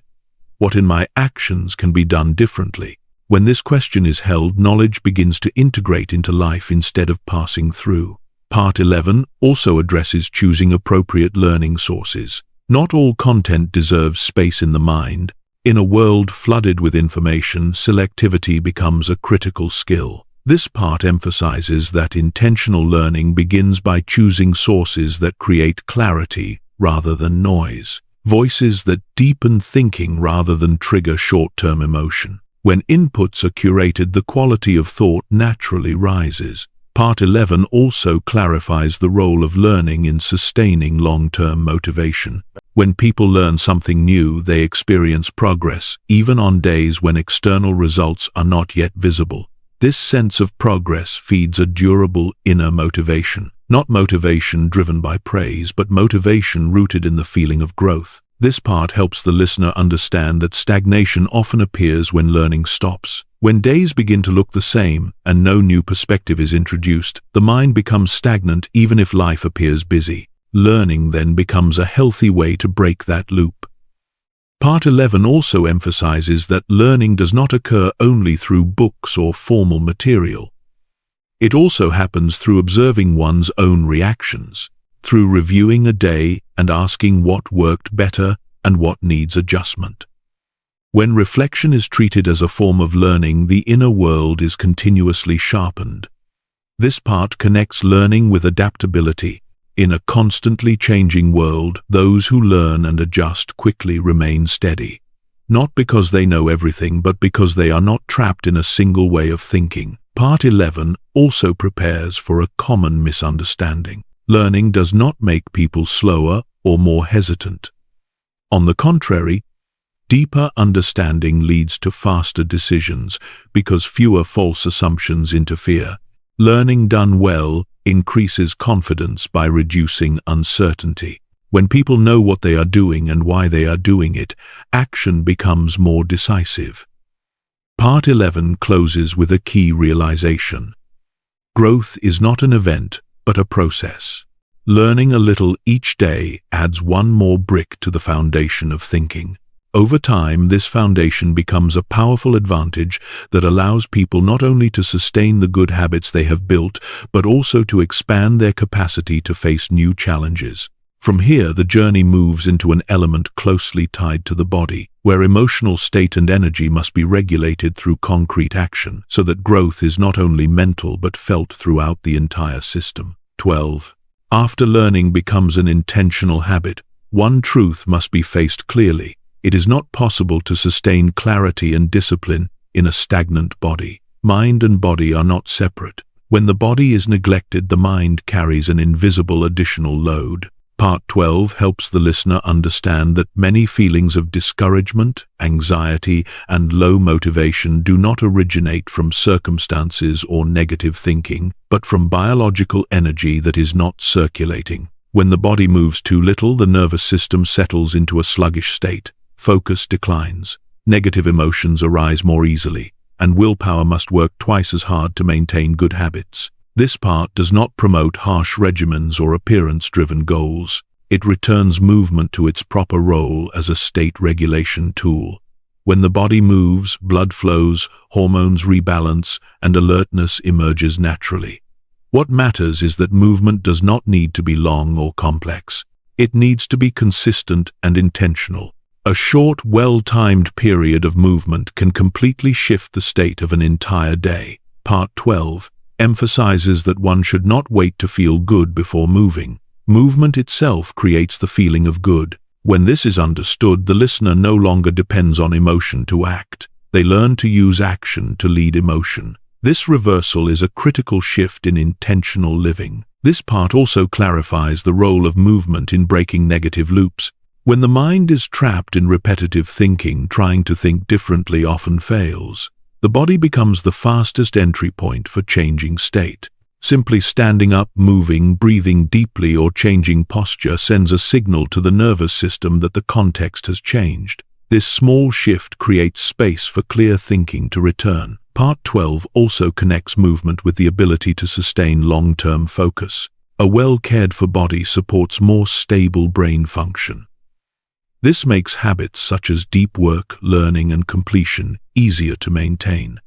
What in my actions can be done differently? When this question is held, knowledge begins to integrate into life instead of passing through. Part 11 also addresses choosing appropriate learning sources. Not all content deserves space in the mind. In a world flooded with information, selectivity becomes a critical skill. This part emphasizes that intentional learning begins by choosing sources that create clarity rather than noise, voices that deepen thinking rather than trigger short-term emotion. When inputs are curated, the quality of thought naturally rises. Part 11 also clarifies the role of learning in sustaining long-term motivation. When people learn something new, they experience progress, even on days when external results are not yet visible. This sense of progress feeds a durable inner motivation, not motivation driven by praise, but motivation rooted in the feeling of growth. This part helps the listener understand that stagnation often appears when learning stops. When days begin to look the same and no new perspective is introduced, the mind becomes stagnant even if life appears busy. Learning then becomes a healthy way to break that loop. Part 11 also emphasizes that learning does not occur only through books or formal material. It also happens through observing one's own reactions, through reviewing a day and asking what worked better and what needs adjustment. When reflection is treated as a form of learning, the inner world is continuously sharpened. This part connects learning with adaptability. In a constantly changing world, those who learn and adjust quickly remain steady, not because they know everything, but because they are not trapped in a single way of thinking. Part 11 also prepares for a common misunderstanding. Learning does not make people slower or more hesitant. On the contrary, deeper understanding leads to faster decisions because fewer false assumptions interfere. Learning done well increases confidence by reducing uncertainty. When people know what they are doing and why they are doing it, action becomes more decisive. Part 11 closes with a key realization. Growth is not an event, but a process. Learning a little each day adds one more brick to the foundation of thinking. Over time, this foundation becomes a powerful advantage that allows people not only to sustain the good habits they have built, but also to expand their capacity to face new challenges. From here, the journey moves into an element closely tied to the body, where emotional state and energy must be regulated through concrete action, so that growth is not only mental but felt throughout the entire system. 12. After learning becomes an intentional habit, one truth must be faced clearly. It is not possible to sustain clarity and discipline in a stagnant body. Mind and body are not separate. When the body is neglected, the mind carries an invisible additional load. Part 12 helps the listener understand that many feelings of discouragement, anxiety, and low motivation do not originate from circumstances or negative thinking, but from biological energy that is not circulating. When the body moves too little, the nervous system settles into a sluggish state. Focus declines, negative emotions arise more easily, and willpower must work twice as hard to maintain good habits. This part does not promote harsh regimens or appearance-driven goals. It returns movement to its proper role as a state regulation tool. When the body moves, blood flows, hormones rebalance, and alertness emerges naturally. What matters is that movement does not need to be long or complex. It needs to be consistent and intentional. A short, well-timed period of movement can completely shift the state of an entire day. Part 12 emphasizes that one should not wait to feel good before moving. Movement itself creates the feeling of good. When this is understood, the listener no longer depends on emotion to act. They learn to use action to lead emotion. This reversal is a critical shift in intentional living. This part also clarifies the role of movement in breaking negative loops. When the mind is trapped in repetitive thinking, trying to think differently often fails. The body becomes the fastest entry point for changing state. Simply standing up, moving, breathing deeply, or changing posture sends a signal to the nervous system that the context has changed. This small shift creates space for clear thinking to return. Part 12 also connects movement with the ability to sustain long-term focus. A well-cared-for body supports more stable brain function. This makes habits such as deep work, learning, and completion easier to maintain.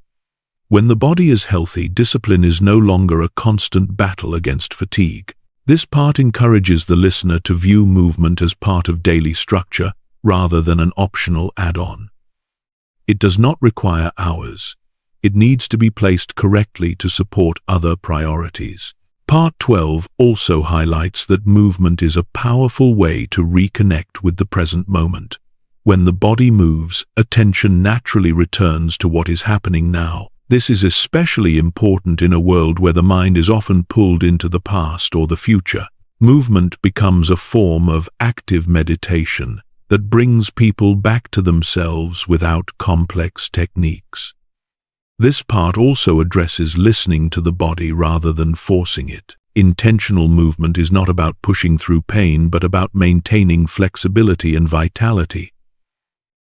When the body is healthy, discipline is no longer a constant battle against fatigue. This part encourages the listener to view movement as part of daily structure rather than an optional add-on. It does not require hours. It needs to be placed correctly to support other priorities. Part 12 also highlights that movement is a powerful way to reconnect with the present moment. When the body moves, attention naturally returns to what is happening now. This is especially important in a world where the mind is often pulled into the past or the future. Movement becomes a form of active meditation that brings people back to themselves without complex techniques. This part also addresses listening to the body rather than forcing it. Intentional movement is not about pushing through pain, but about maintaining flexibility and vitality.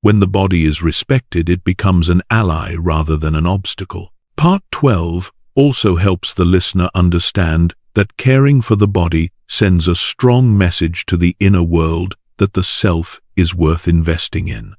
When the body is respected, it becomes an ally rather than an obstacle. Part 12 also helps the listener understand that caring for the body sends a strong message to the inner world that the self is worth investing in.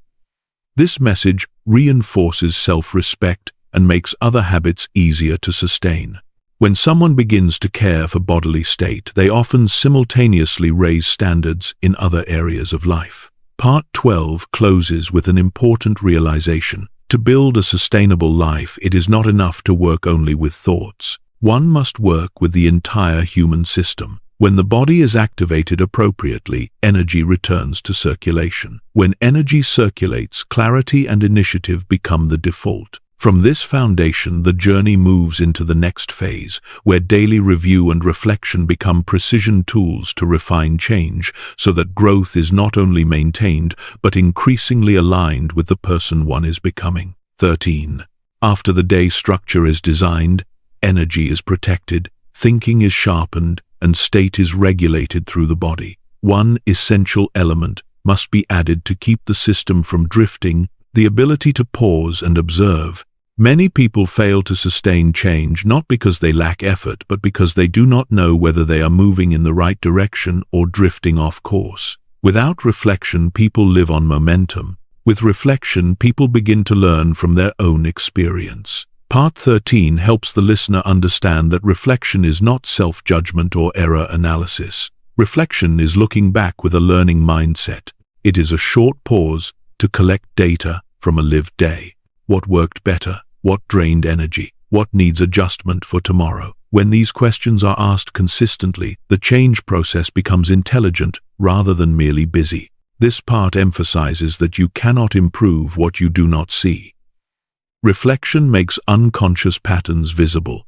This message reinforces self-respect and makes other habits easier to sustain. When someone begins to care for bodily state, they often simultaneously raise standards in other areas of life. Part 12 closes with an important realization. To build a sustainable life, it is not enough to work only with thoughts. One must work with the entire human system. When the body is activated appropriately, energy returns to circulation. When energy circulates, clarity and initiative become the default. From this foundation, the journey moves into the next phase, where daily review and reflection become precision tools to refine change, so that growth is not only maintained, but increasingly aligned with the person one is becoming. 13. After the day structure is designed, energy is protected, thinking is sharpened, and state is regulated through the body. One essential element must be added to keep the system from drifting: the ability to pause and observe. Many people fail to sustain change not because they lack effort, but because they do not know whether they are moving in the right direction or drifting off course. Without reflection, people live on momentum. With reflection, people begin to learn from their own experience. Part 13 helps the listener understand that reflection is not self-judgment or error analysis. Reflection is looking back with a learning mindset. It is a short pause to collect data from a lived day. What worked better? What drained energy? What needs adjustment for tomorrow? When these questions are asked consistently, the change process becomes intelligent rather than merely busy. This part emphasizes that you cannot improve what you do not see. Reflection makes unconscious patterns visible.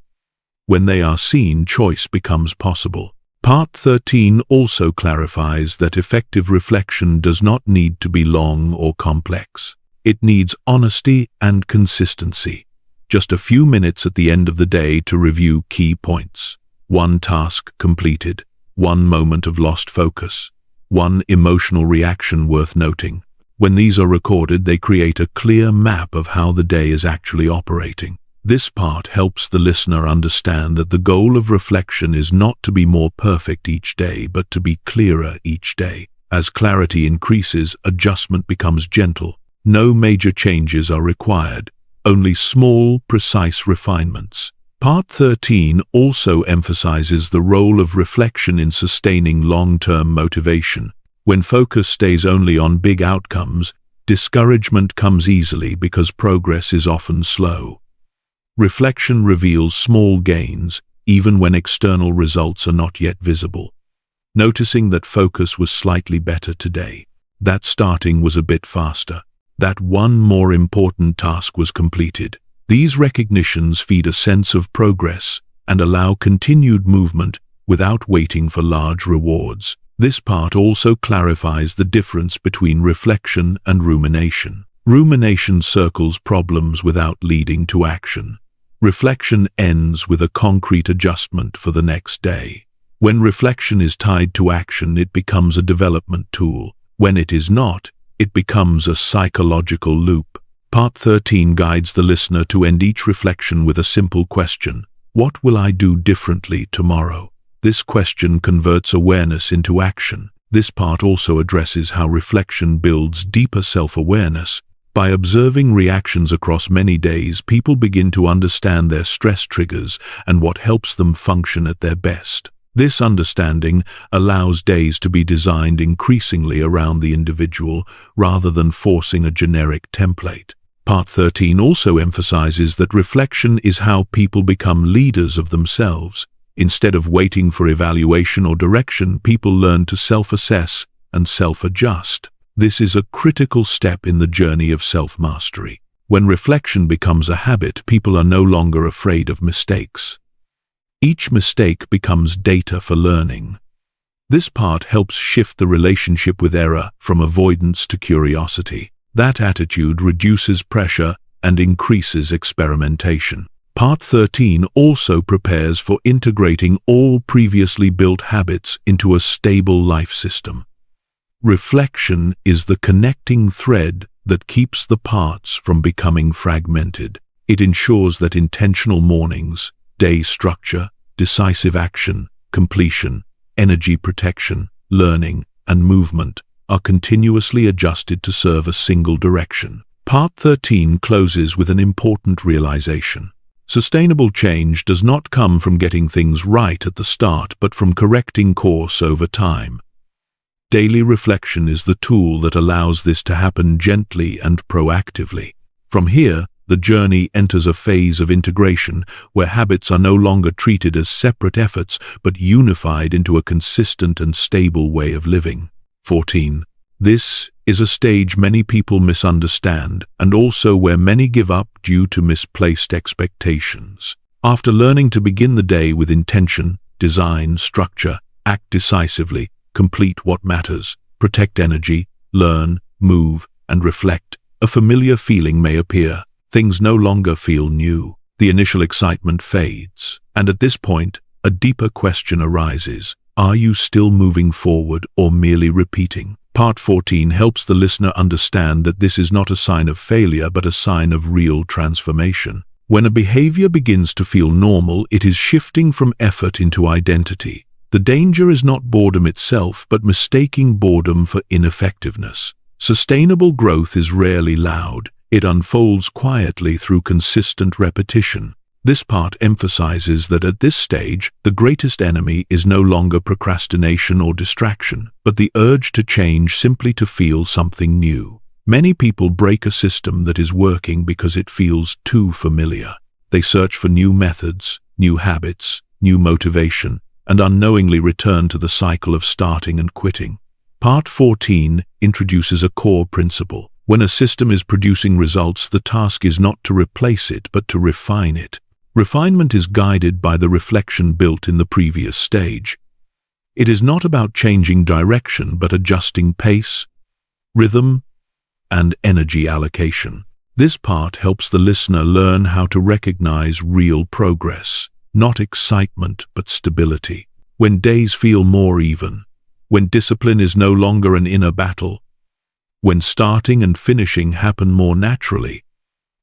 When they are seen, choice becomes possible. Part 13 also clarifies that effective reflection does not need to be long or complex. It needs honesty and consistency. Just a few minutes at the end of the day to review key points. One task completed, one moment of lost focus, one emotional reaction worth noting. When these are recorded, they create a clear map of how the day is actually operating. This part helps the listener understand that the goal of reflection is not to be more perfect each day, but to be clearer each day. As clarity increases, adjustment becomes gentle. No major changes are required, only small, precise refinements. Part 13 also emphasizes the role of reflection in sustaining long-term motivation. When focus stays only on big outcomes, discouragement comes easily because progress is often slow. Reflection reveals small gains, even when external results are not yet visible. Noticing that focus was slightly better today, that starting was a bit faster, that one more important task was completed. These recognitions feed a sense of progress and allow continued movement without waiting for large rewards. This part also clarifies the difference between reflection and rumination. Rumination circles problems without leading to action. Reflection ends with a concrete adjustment for the next day. When reflection is tied to action, it becomes a development tool. When it is not, it becomes a psychological loop. Part 13 guides the listener to end each reflection with a simple question: what will I do differently tomorrow? This question converts awareness into action. This part also addresses how reflection builds deeper self-awareness. By observing reactions across many days, people begin to understand their stress triggers and what helps them function at their best. This understanding allows days to be designed increasingly around the individual rather than forcing a generic template. Part 13 also emphasizes that reflection is how people become leaders of themselves. Instead of waiting for evaluation or direction, people learn to self-assess and self-adjust. This is a critical step in the journey of self-mastery. When reflection becomes a habit, people are no longer afraid of mistakes. Each mistake becomes data for learning. This part helps shift the relationship with error from avoidance to curiosity. That attitude reduces pressure and increases experimentation. Part 13 also prepares for integrating all previously built habits into a stable life system. Reflection is the connecting thread that keeps the parts from becoming fragmented. It ensures that intentional mornings, day structure, decisive action, completion, energy protection, learning, and movement are continuously adjusted to serve a single direction. Part 13 closes with an important realization. Sustainable change does not come from getting things right at the start, but from correcting course over time. Daily reflection is the tool that allows this to happen gently and proactively. From here, the journey enters a phase of integration where habits are no longer treated as separate efforts but unified into a consistent and stable way of living. 14. This is a stage many people misunderstand and also where many give up due to misplaced expectations. After learning to begin the day with intention, design, structure, act decisively, complete what matters, protect energy, learn, move, and reflect, a familiar feeling may appear. Things no longer feel new. The initial excitement fades, and at this point, a deeper question arises. Are you still moving forward or merely repeating? Part 14 helps the listener understand that this is not a sign of failure but a sign of real transformation. When a behavior begins to feel normal, it is shifting from effort into identity. The danger is not boredom itself, but mistaking boredom for ineffectiveness. Sustainable growth is rarely loud. It unfolds quietly through consistent repetition. This part emphasizes that at this stage, the greatest enemy is no longer procrastination or distraction, but the urge to change simply to feel something new. Many people break a system that is working because it feels too familiar. They search for new methods, new habits, new motivation, and unknowingly return to the cycle of starting and quitting. Part 14 introduces a core principle. When a system is producing results, the task is not to replace it, but to refine it. Refinement is guided by the reflection built in the previous stage. It is not about changing direction, but adjusting pace, rhythm, and energy allocation. This part helps the listener learn how to recognize real progress, not excitement, but stability. When days feel more even, when discipline is no longer an inner battle, when starting and finishing happen more naturally,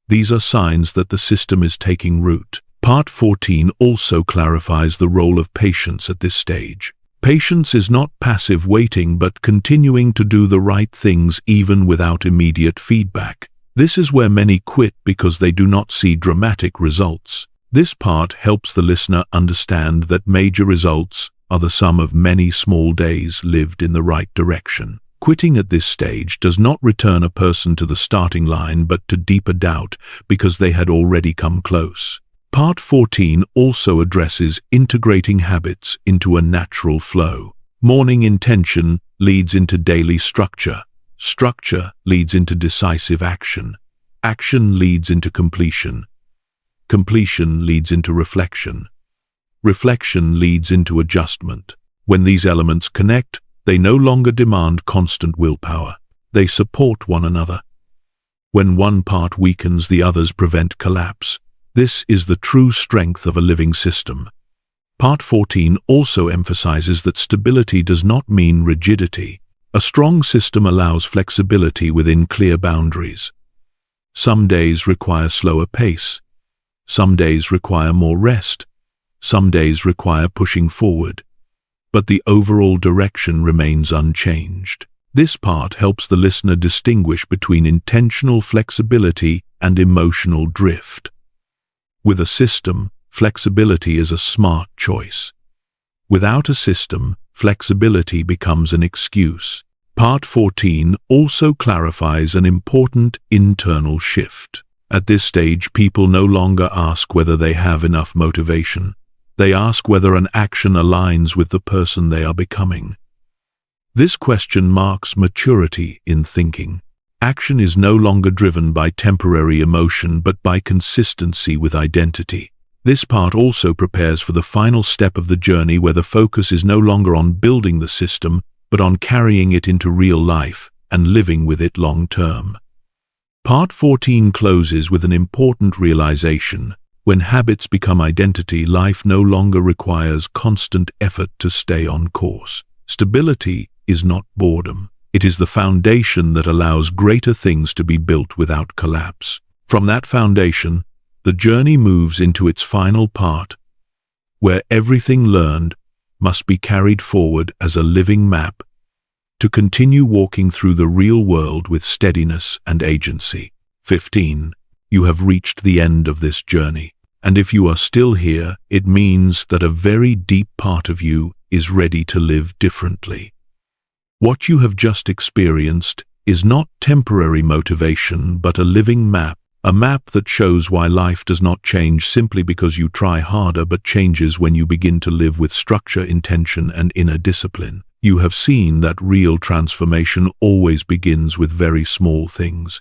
these are signs that the system is taking root. Part 14 also clarifies the role of patience at this stage. Patience is not passive waiting, but continuing to do the right things even without immediate feedback. This is where many quit because they do not see dramatic results. This part helps the listener understand that major results are the sum of many small days lived in the right direction. Quitting at this stage does not return a person to the starting line but to deeper doubt because they had already come close. Part 14 also addresses integrating habits into a natural flow. Morning intention leads into daily structure. Structure leads into decisive action. Action leads into completion. Completion leads into reflection. Reflection leads into adjustment. When these elements connect, they no longer demand constant willpower. They support one another. When one part weakens, the others prevent collapse. This is the true strength of a living system. Part 14 also emphasizes that stability does not mean rigidity. A strong system allows flexibility within clear boundaries. Some days require slower pace. Some days require more rest. Some days require pushing forward. But the overall direction remains unchanged. This part helps the listener distinguish between intentional flexibility and emotional drift. With a system, flexibility is a smart choice. Without a system, flexibility becomes an excuse. Part 14 also clarifies an important internal shift. At this stage, people no longer ask whether they have enough motivation. They ask whether an action aligns with the person they are becoming. This question marks maturity in thinking. Action is no longer driven by temporary emotion but by consistency with identity. This part also prepares for the final step of the journey where the focus is no longer on building the system but on carrying it into real life and living with it long term. Part 14 closes with an important realization. When habits become identity, life no longer requires constant effort to stay on course. Stability is not boredom. It is the foundation that allows greater things to be built without collapse. From that foundation, the journey moves into its final part, where everything learned must be carried forward as a living map to continue walking through the real world with steadiness and agency. 15. You have reached the end of this journey. And if you are still here, it means that a very deep part of you is ready to live differently. What you have just experienced is not temporary motivation, but a living map, a map that shows why life does not change simply because you try harder, but changes when you begin to live with structure, intention, and inner discipline. You have seen that real transformation always begins with very small things.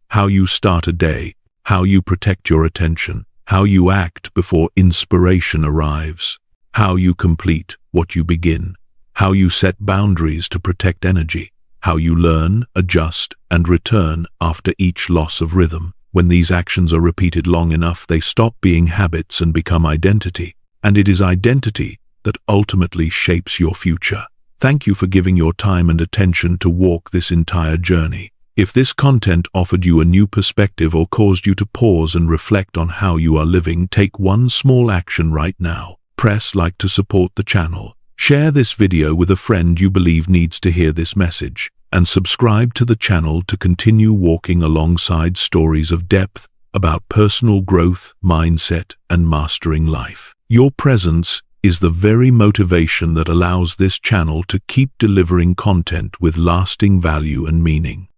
How you start a day, how you protect your attention, how you act before inspiration arrives, how you complete what you begin, how you set boundaries to protect energy, how you learn, adjust, and return after each loss of rhythm. When these actions are repeated long enough, they stop being habits and become identity. And it is identity that ultimately shapes your future. Thank you for giving your time and attention to walk this entire journey. If this content offered you a new perspective or caused you to pause and reflect on how you are living, take one small action right now. Press like to support the channel. Share this video with a friend you believe needs to hear this message. And subscribe to the channel to continue walking alongside stories of depth about personal growth, mindset, and mastering life. Your presence is the very motivation that allows this channel to keep delivering content with lasting value and meaning.